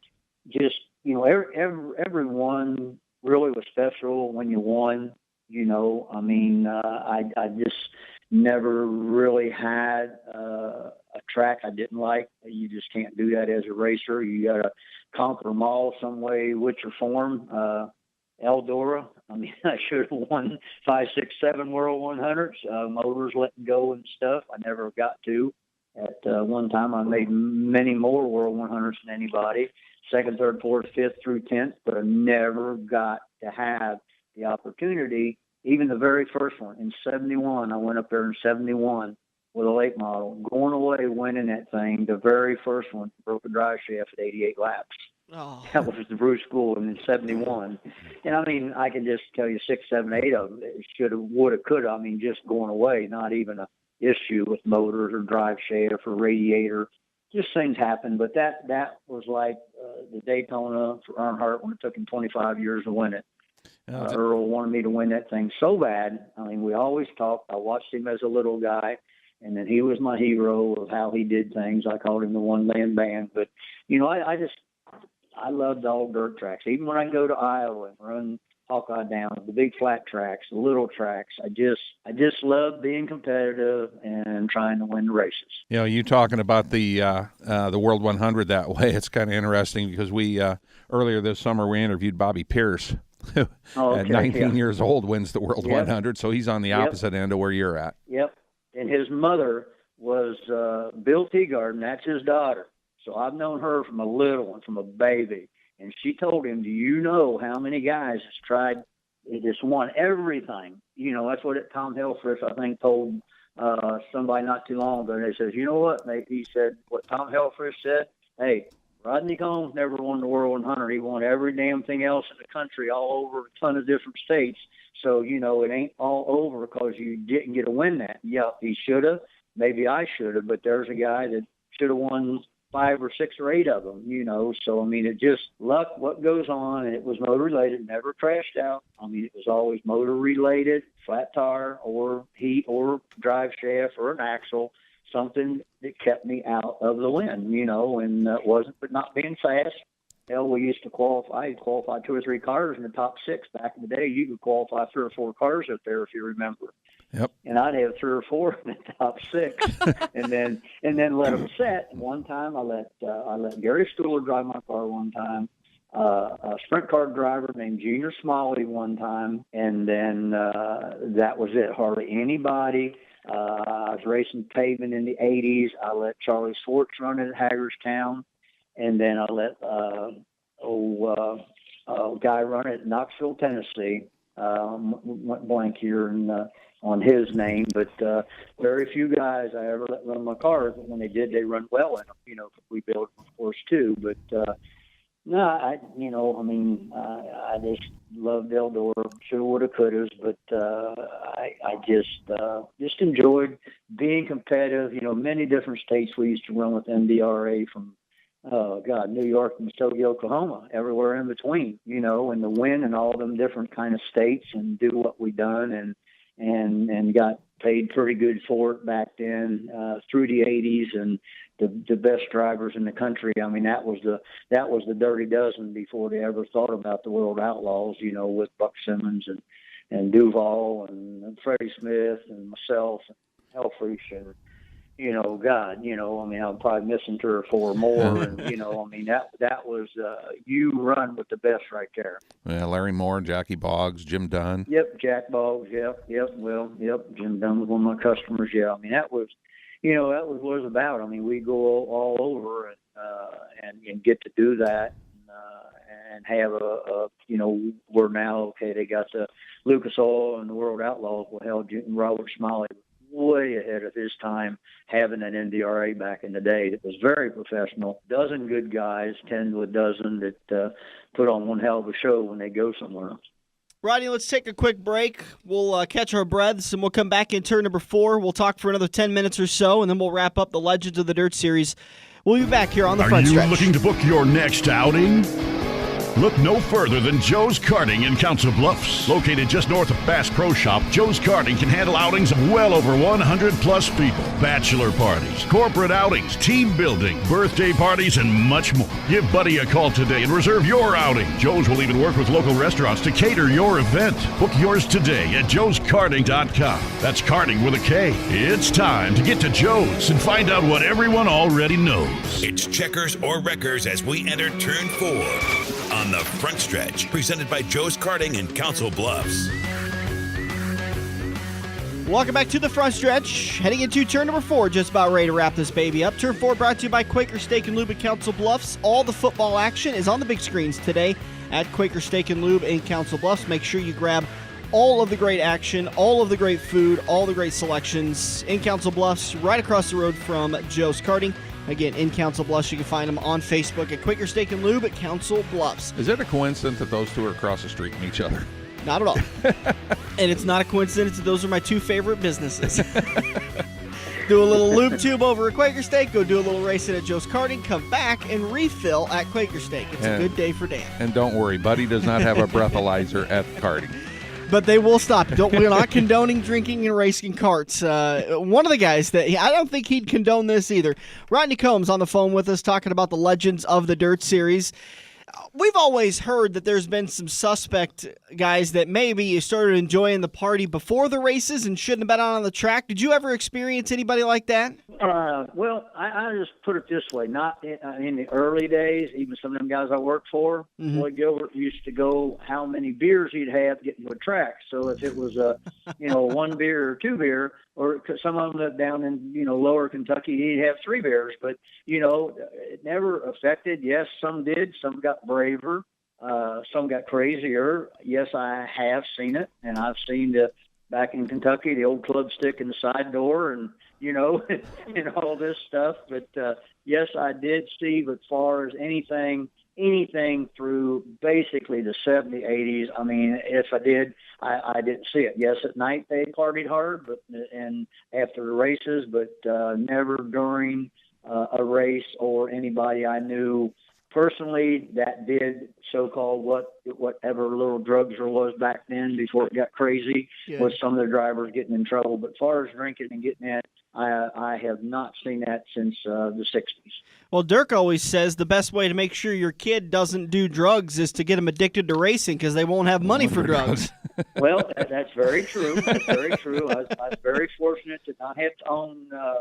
just, everyone really was special when you won. I mean, I just never really had a track I didn't like. You just can't do that as a racer. You got to conquer them all some way, which or form. Eldora, I mean, I should have won 5, 6, 7 World 100s. Motors letting go and stuff. I never got to. At one time, I made many more World 100s than anybody. 2nd, 3rd, 4th, 5th through 10th, but I never got to have the opportunity. Even the very first one in 71, I went up there in 71 with a late model, going away, winning that thing. The very first one, broke a drive shaft at 88 laps. Oh. That was the Bruce School in 71. And I mean, I can just tell you 6, 7, 8 of them. It should have, would have, could have. I mean, just going away, not even a issue with motors or drive shaft or radiator. Just things happen. But that was like the Daytona for Earnhardt when it took him 25 years to win it. Earl wanted me to win that thing so bad. I mean, we always talked. I watched him as a little guy, and then he was my hero of how he did things. I called him the one-man band. But, I loved all dirt tracks. Even when I go to Iowa and run Hawkeye Down, the big flat tracks, the little tracks, I just love being competitive and trying to win the races. You talking about the World 100 that way, it's kind of interesting because we earlier this summer we interviewed Bobby Pierce, who at 19 years old wins the World 100, so he's on the opposite end of where you're at. Yep, and his mother was Bill Teagarden, that's his daughter. So I've known her from a little one, from a baby. And she told him, do you know how many guys has tried, just won everything? That's what Tom Helfrich, I think, told somebody not too long ago. And he says, you know what, mate? He said, what Tom Helfrich said, hey, Rodney Combs never won the World 100. He won every damn thing else in the country, all over a ton of different states. So, it ain't all over because you didn't get to win that. Yeah, he should have. Maybe I should have. But there's a guy that should have won 5 or 6 or 8 of them, So, I mean, it just luck, what goes on, and it was motor related, never crashed out. I mean, it was always motor related, flat tire or heat or drive shaft or an axle, something that kept me out of the win, and it wasn't for not being fast. Hell, we used to qualify 2 or 3 cars in the top 6 back in the day. You could qualify 3 or 4 cars up there if you remember. Yep. And I'd have 3 or 4 in the top 6, and then let them set. One time, I let Gary Stuhler drive my car one time. A sprint car driver named Junior Smalley one time, and then that was it. Hardly anybody. I was racing pavement in the 80s. I let Charlie Swartz run it at Hagerstown, and then I let a guy run it at Knoxville, Tennessee. Went blank here on his name, but very few guys I ever let run my cars. But when they did, they run well in them. We built, of course, too. But no, I just loved Eldora. Shoulda, woulda, coulda, but I just enjoyed being competitive. Many different states we used to run with NDRA from. Oh God, New York and Muskogee, Oklahoma, everywhere in between, and the win and all them different kind of states and do what we done and got paid pretty good for it back then through the 80s and the best drivers in the country. I mean, that was the Dirty Dozen before they ever thought about the World Outlaws, with Buck Simmons and Duval and Freddie Smith and myself and Helfrich and God, I'm probably missing 3 or 4 more. And, that was, you run with the best right there. Yeah, Larry Moore, Jackie Boggs, Jim Dunn. Yep, Jack Boggs, yep. Jim Dunn was one of my customers, yeah. I mean, that was what it was about. I mean, we go all over and get to do that. and have we're now, okay, they got the Lucas Oil and the World Outlaws. Well, hell, Robert Smalley way ahead of his time having an NDRA back in the day. It was very professional. Dozen good guys, 10 to a dozen that put on one hell of a show when they go somewhere. Rodney, let's take a quick break. We'll catch our breaths, and we'll come back in turn number 4. We'll talk for another 10 minutes or so, and then we'll wrap up the Legends of the Dirt series. We'll be back here on the Front Stretch. Are you looking to book your next outing? Look no further than Joe's Karting in Council Bluffs. Located just north of Bass Pro Shop, Joe's Karting can handle outings of well over 100-plus people. Bachelor parties, corporate outings, team building, birthday parties, and much more. Give Buddy a call today and reserve your outing. Joe's will even work with local restaurants to cater your event. Book yours today at joeskarting.com. That's karting with a K. It's time to get to Joe's and find out what everyone already knows. It's checkers or wreckers as we enter turn 4. On the Front Stretch, presented by Joe's Karting in Council Bluffs. Welcome back to the Front Stretch. Heading into turn number 4, just about ready to wrap this baby up. Turn 4 brought to you by Quaker Steak and Lube in Council Bluffs. All the football action is on the big screens today at Quaker Steak and Lube in Council Bluffs. Make sure you grab all of the great action, all of the great food, all the great selections in Council Bluffs, right across the road from Joe's Karting. Again, in Council Bluffs, you can find them on Facebook at Quaker Steak and Lube at Council Bluffs. Is it a coincidence that those two are across the street from each other? Not at all. And it's not a coincidence that those are my two favorite businesses. Do a little lube tube over at Quaker Steak, go do a little racing at Joe's Karting, come back and refill at Quaker Steak. It's a good day for Dan. And don't worry, Buddy does not have a breathalyzer at karting. But they will stop. We're not condoning drinking and racing carts. One of the guys that I don't think he'd condone this either. Rodney Combs on the phone with us talking about the Legends of the Dirt series. We've always heard that there's been some suspect guys that maybe you started enjoying the party before the races and shouldn't have been on the track. Did you ever experience anybody like that? Well, I just put it this way. Not in the early days, even some of them guys I worked for, Lloyd Gilbert used to go how many beers he'd have getting to a track. So if it was one beer or two beer, or some of them lived down in, lower Kentucky, he'd have 3 beers. But, it never affected. Yes, some did. Some got braver. Some got crazier. Yes, I have seen it. And I've seen back in Kentucky, the old club stick in the side door and, and all this stuff. But, yes, I did see, but as far as anything through basically the 70s, 80s. I mean, if I did, I didn't see it. Yes, at night they partied hard, and after the races, but never during a race or anybody I knew personally that did so-called whatever little drugs there was back then before it got crazy. Yeah. Was some of the drivers getting in trouble. But as far as drinking and getting in, I have not seen that since the 60s. Well, Dirk always says the best way to make sure your kid doesn't do drugs is to get them addicted to racing because they won't have money for drugs. Well, that's very true. That's very true. I was very fortunate to not have to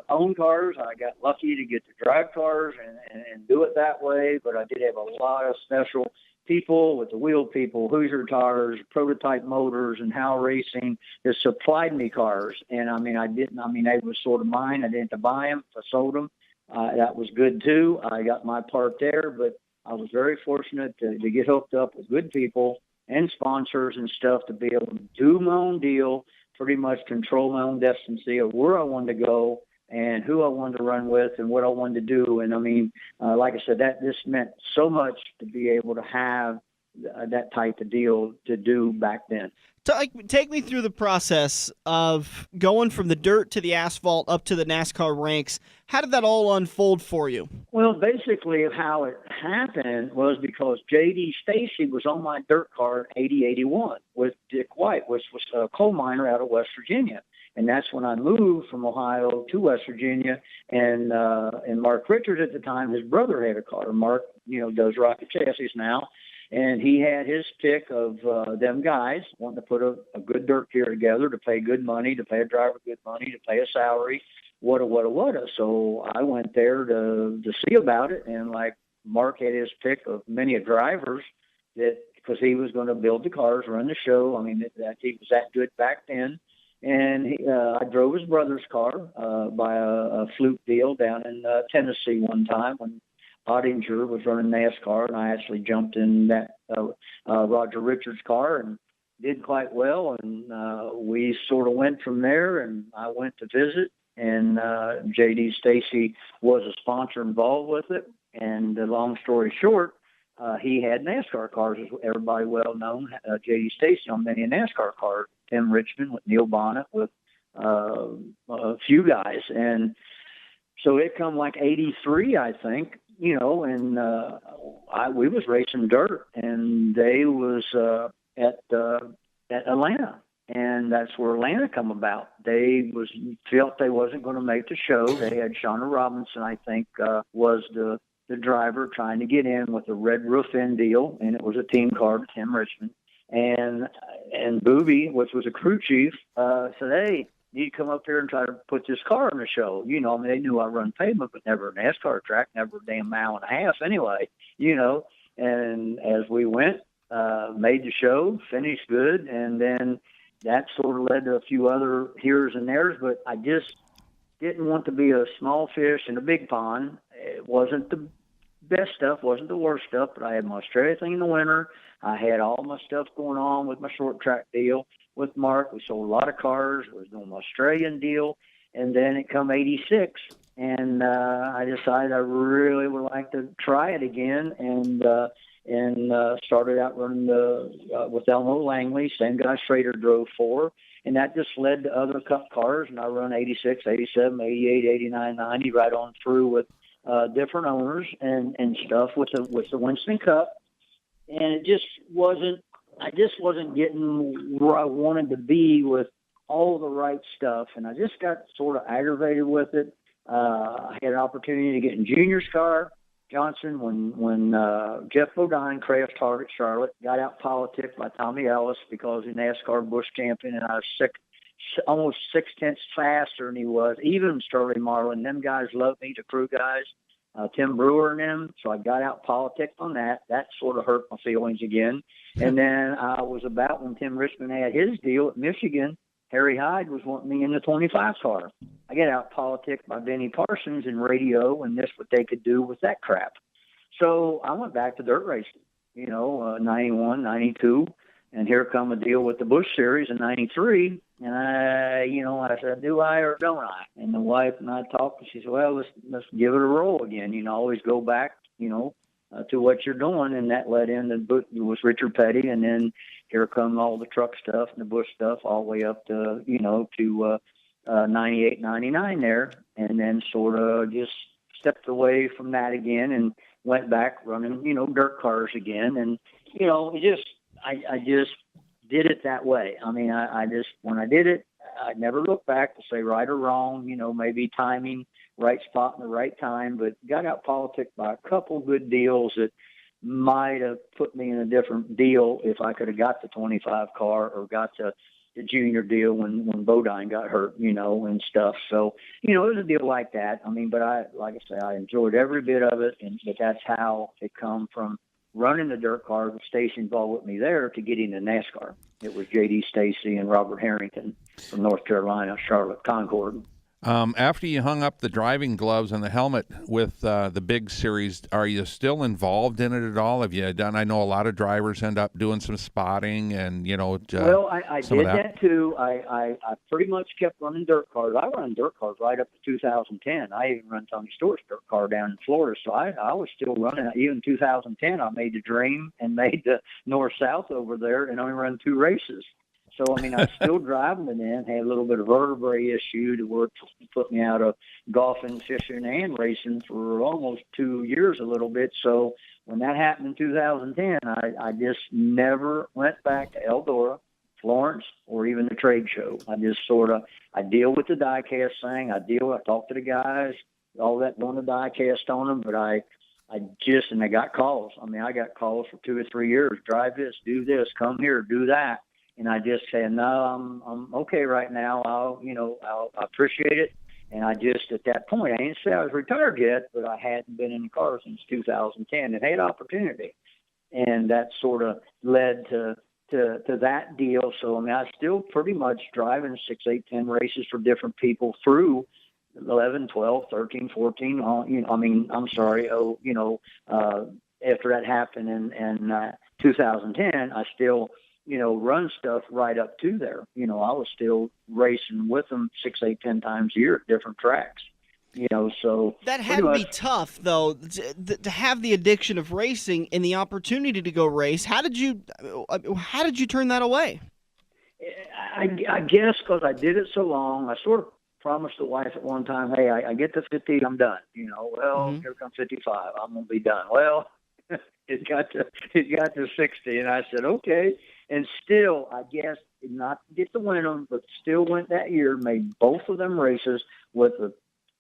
own cars. I got lucky to get to drive cars and do it that way, but I did have a lot of special people with the wheel people, Hoosier Tires, Prototype Motors, and Howe Racing that supplied me cars. And, they were sort of mine. I didn't have to buy them. I sold them. That was good, too. I got my part there, but I was very fortunate to get hooked up with good people and sponsors and stuff to be able to do my own deal, pretty much control my own destiny of where I wanted to go and who I wanted to run with and what I wanted to do. And, like I said, this meant so much to be able to have that type of deal to do back then. Take me through the process of going from the dirt to the asphalt up to the NASCAR ranks. How did that all unfold for you? Well, basically how it happened was because J.D. Stacy was on my dirt car in 80-81 with Dick White, which was a coal miner out of West Virginia. And that's when I moved from Ohio to West Virginia. And Mark Richards at the time, his brother had a car. Mark, does Rocket Chassis now. And he had his pick of them guys wanting to put a good dirt gear together to pay good money, to pay a driver good money, to pay a salary, what. So I went there to see about it. And like Mark had his pick of many drivers that because he was going to build the cars, run the show. That he was that good back then. And I drove his brother's car by a fluke deal down in Tennessee one time when Ottinger was running NASCAR, and I actually jumped in that Roger Richards car and did quite well. And we sort of went from there, and I went to visit, and J.D. Stacy was a sponsor involved with it. And long story short, he had NASCAR cars, as everybody well known. J.D. Stacy on many NASCAR cars. Tim Richmond with Neil Bonnet with a few guys, and so it come like 83, I think, and we was racing dirt, and they was at Atlanta, and that's where Atlanta come about. They felt they wasn't going to make the show. They had Shauna Robinson, I think, was the driver trying to get in with a red roof end deal, and it was a team car to Tim Richmond. And Booby, which was a crew chief, said, "Hey, you come up here and try to put this car on the show." They knew I run pavement, but never a NASCAR track, never a damn mile and a half anyway, And as we went, made the show, finished good, and then that sort of led to a few other here's and there's, but I just didn't want to be a small fish in a big pond. It wasn't the best stuff, wasn't the worst stuff, but I had my Australia thing in the winter. I had all my stuff going on with my short track deal with Mark. We sold a lot of cars. We was doing my Australian deal. And then it come 86, and I decided I really would like to try it again, and started out running with Elmo Langley, same guy Schrader drove for, and that just led to other Cup cars, and I run 86, 87, 88, 89, 90, right on through with different owners and stuff with the Winston Cup. And I just wasn't getting where I wanted to be with all the right stuff, and I just got sort of aggravated with it. I had an opportunity to get in Junior's car, Johnson, when Jeff Bodine crashed hard at Charlotte, got out politicked by Tommy Ellis because he's NASCAR Busch champion, and I was almost 6/10 faster than he was. Even Sterling Marlin, them guys loved me, the crew guys. Tim Brewer and them, so I got out politics on that. That sort of hurt my feelings again. And then I was about when Tim Richmond had his deal at Michigan, Harry Hyde was wanting me in the 25 car. I get out politics by Benny Parsons and radio and this what they could do with that crap. So I went back to dirt racing, 91, 92, and here come a deal with the Busch Series in 93. And I said, do I or don't I? And the wife and I talked, and she said, well, let's give it a roll again. Always go back, to what you're doing. And that led into it was Richard Petty, and then here come all the truck stuff and the Busch stuff, all the way up to 98, 99 there, and then sort of just stepped away from that again and went back running, dirt cars again. And I just did it that way. I mean, I just, when I did it, I never looked back to say right or wrong, maybe timing, right spot in the right time, but got out politics by a couple good deals that might have put me in a different deal if I could have got the 25 car or got the junior deal when Bodine got hurt, and stuff. So, it was a deal like that. I mean, but I enjoyed every bit of it, but that's how it come from running the dirt car with Stacy involved with me there to getting to NASCAR. It was J.D. Stacy and Robert Harrington from North Carolina, Charlotte, Concord. After you hung up the driving gloves and the helmet with the big series, are you still involved in it at all? Have you done? I know a lot of drivers end up doing some spotting and well, I did that too. I pretty much kept running dirt cars. I run dirt cars right up to 2010. I even run Tony Stewart's dirt car down in Florida, so I was still running. Even 2010, I made the Dream and made the North-South over there, and only run 2 races. So, I mean, I was still driving it in, had a little bit of vertebrae issue to where it put me out of golfing, fishing, and racing for almost 2 years a little bit. So when that happened in 2010, I just never went back to Eldora, Florence, or even the trade show. I just I deal with the die-cast thing. I talk to the guys, all that doing the die-cast on them, but I got calls. I mean, I got calls for 2 or 3 years. Drive this, do this, come here, do that. And I just said, no, I'm okay right now. I'll appreciate it. And I just, at that point, I didn't say I was retired yet, but I hadn't been in the car since 2010 and had opportunity. And that sort of led to that deal. So, I mean, I still pretty much driving 6, 8, 10 races for different people through 11, 12, 13, 14. I'm sorry. After that happened in 2010, I still, run stuff right up to there. I was still racing with them 6, 8, 10 times a year at different tracks. So that had to be tough, though, to have the addiction of racing and the opportunity to go race. How did you turn that away? I guess because I did it so long, I sort of promised the wife at one time, hey, I get to 50, I'm done. Here comes 55, I'm gonna be done. Well, it got to 60, and I said, okay. And still, I guess, did not get to win them, but still went that year, made both of them races with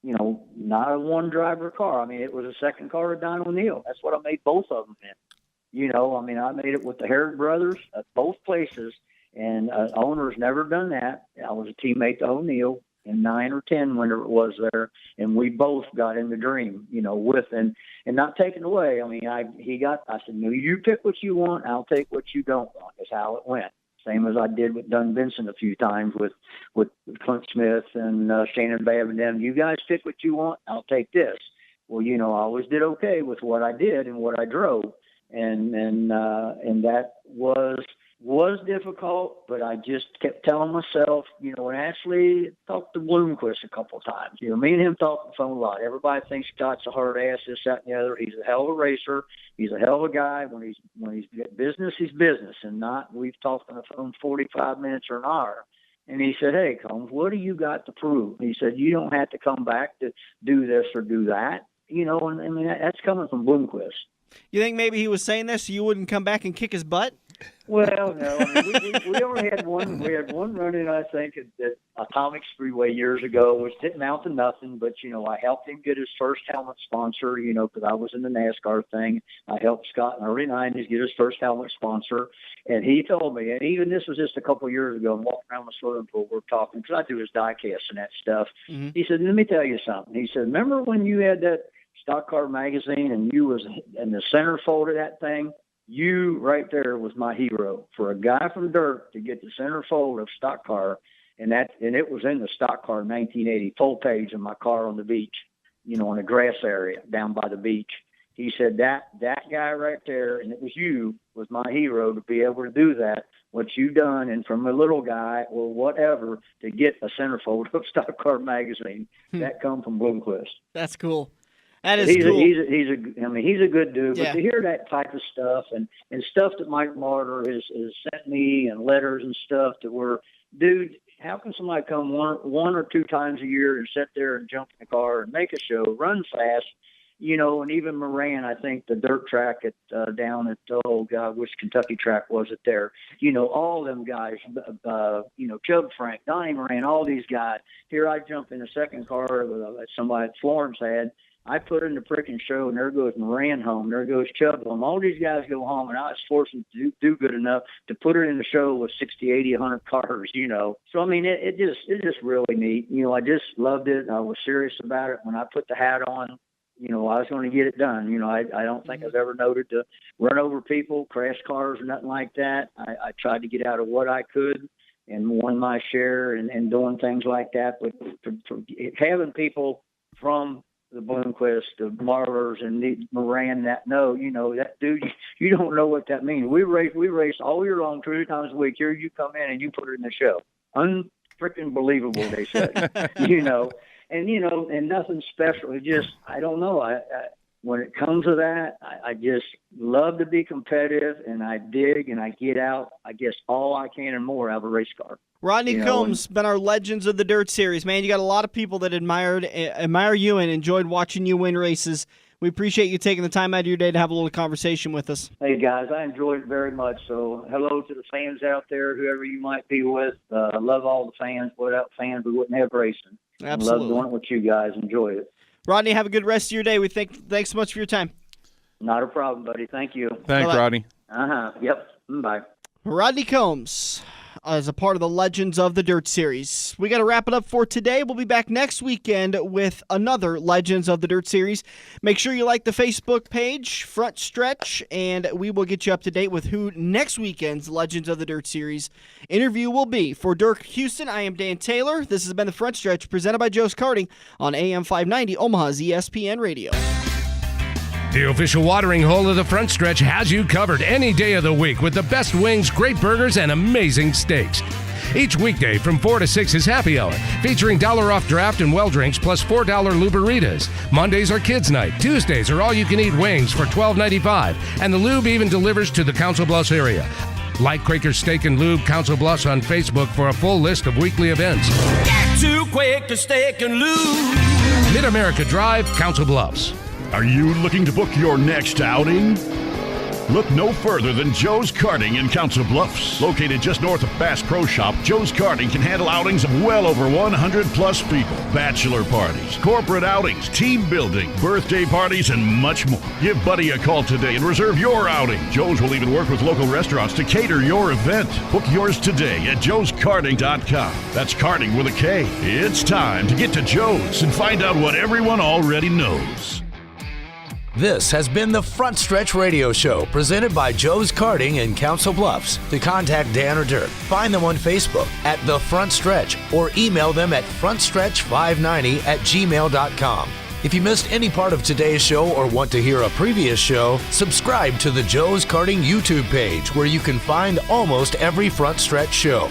not a one-driver car. I mean, it was a second car of Don O'Neill. That's what I made both of them in. I made it with the Herrick brothers at both places, and owner's never done that. I was a teammate to O'Neill in 9 or 10 when it was there, and we both got in the dream, with and not taken away. I mean, I said, no, you pick what you want, I'll take what you don't want. That's how it went. Same as I did with Dunn Benson a few times with Clint Smith and Shannon Babb and them. You guys pick what you want, I'll take this. Well, I always did okay with what I did and what I drove, and that was difficult, but I just kept telling myself, and actually talked to Bloomquist a couple of times. Me and him talk on the phone a lot. Everybody thinks Scott's a hard ass, this, that, and the other. He's a hell of a racer. He's a hell of a guy. When he's business, he's business, and not we've talked on the phone 45 minutes or an hour. And he said, hey, Combs, what do you got to prove? He said, you don't have to come back to do this or do that. And I mean, that's coming from Bloomquist. You think maybe he was saying this so you wouldn't come back and kick his butt? Well, no. I mean, we only had one. We had one run-in, I think, at Atomic Speedway years ago, which didn't amount to nothing. But I helped him get his first helmet sponsor. Because I was in the NASCAR thing. I helped Scott in the early '90s get his first helmet sponsor, and he told me. And even this was just a couple of years ago. I'm walking around the swimming pool. We're talking because I do his diecast and that stuff. Mm-hmm. He said, "Let me tell you something." He said, "Remember when you had that Stock Car magazine and you was in the centerfold of that thing? You right there was my hero. For a guy from Dirt to get the centerfold of Stock Car, and it was in the Stock Car in 1980, full page of my car on the beach, in a grass area down by the beach." He said that guy right there, and it was you, was my hero to be able to do that, what you done, and from a little guy or whatever to get a centerfold of Stock Car magazine. That come from Bloomquist. That's cool. That is cool. He's a good dude. Yeah. But to hear that type of stuff and stuff that Mike Martyr has sent me and letters and stuff that were, dude, how can somebody come one or two times a year and sit there and jump in the car and make a show, run fast, and even Moran, I think the dirt track down at, which Kentucky track was it there? All them guys, Chubb Frank, Donnie Moran, all these guys. Here I jump in the second car that somebody at Florence had. I put in the freaking show, and there goes Moran home. There goes Chubb home. All these guys go home, and I was forced to do good enough to put it in the show with 60, 80, 100 cars, So, I mean, it just really neat. I just loved it. I was serious about it. When I put the hat on, I was going to get it done. I don't think I've ever noted to run over people, crash cars, or nothing like that. I tried to get out of what I could and won my share and doing things like that. But for having people from the Bloomquist, the Marlers, and the Moran that that dude, you don't know what that means. We race all year long, 3 times a week. Here you come in and you put it in the show. Unfreaking believable, they say. And nothing special. It just, I don't know. When it comes to that, I just love to be competitive, and I dig and I get out, I guess, all I can and more out of a race car. Rodney Combs, been our Legends of the Dirt series. Man, you got a lot of people that admire you and enjoyed watching you win races. We appreciate you taking the time out of your day to have a little conversation with us. Hey, guys, I enjoyed it very much. So hello to the fans out there, whoever you might be with. I love all the fans. Without fans, we wouldn't have racing. Absolutely. I love doing it with you guys. Enjoy it. Rodney, have a good rest of your day. Thanks so much for your time. Not a problem, buddy. Thank you. Thanks, Bye-bye. Rodney. Yep. Bye. Rodney Combs, as a part of the Legends of the Dirt series. We got to wrap it up for today. We'll be back next weekend with another Legends of the Dirt series. Make sure you like the Facebook page, Front Stretch, and we will get you up to date with who next weekend's Legends of the Dirt series interview will be. For Dirk Houston, I am Dan Taylor. This has been the Front Stretch presented by Joe's Karting on AM 590, Omaha's ESPN Radio. The official watering hole of the Front Stretch has you covered any day of the week with the best wings, great burgers, and amazing steaks. Each weekday from 4 to 6 is happy hour, featuring $1 off draft and well drinks plus $4 Luberitas. Mondays are kids' night. Tuesdays are all-you-can-eat wings for $12.95, and the lube even delivers to the Council Bluffs area. Like Quaker Steak and Lube Council Bluffs on Facebook for a full list of weekly events. Get to Quaker Steak and Lube. Mid-America Drive, Council Bluffs. Are you looking to book your next outing? Look no further than Joe's Karting in Council Bluffs. Located just north of Bass Pro Shop, Joe's Karting can handle outings of well over 100 plus people. Bachelor parties, corporate outings, team building, birthday parties, and much more. Give Buddy a call today and reserve your outing. Joe's will even work with local restaurants to cater your event. Book yours today at joeskarting.com. That's karting with a K. It's time to get to Joe's and find out what everyone already knows. This has been the Front Stretch Radio Show, presented by Joe's Karting in Council Bluffs. To contact Dan or Dirk, find them on Facebook at The Front Stretch or email them at frontstretch590@gmail.com. If you missed any part of today's show or want to hear a previous show, subscribe to the Joe's Karting YouTube page where you can find almost every Front Stretch show.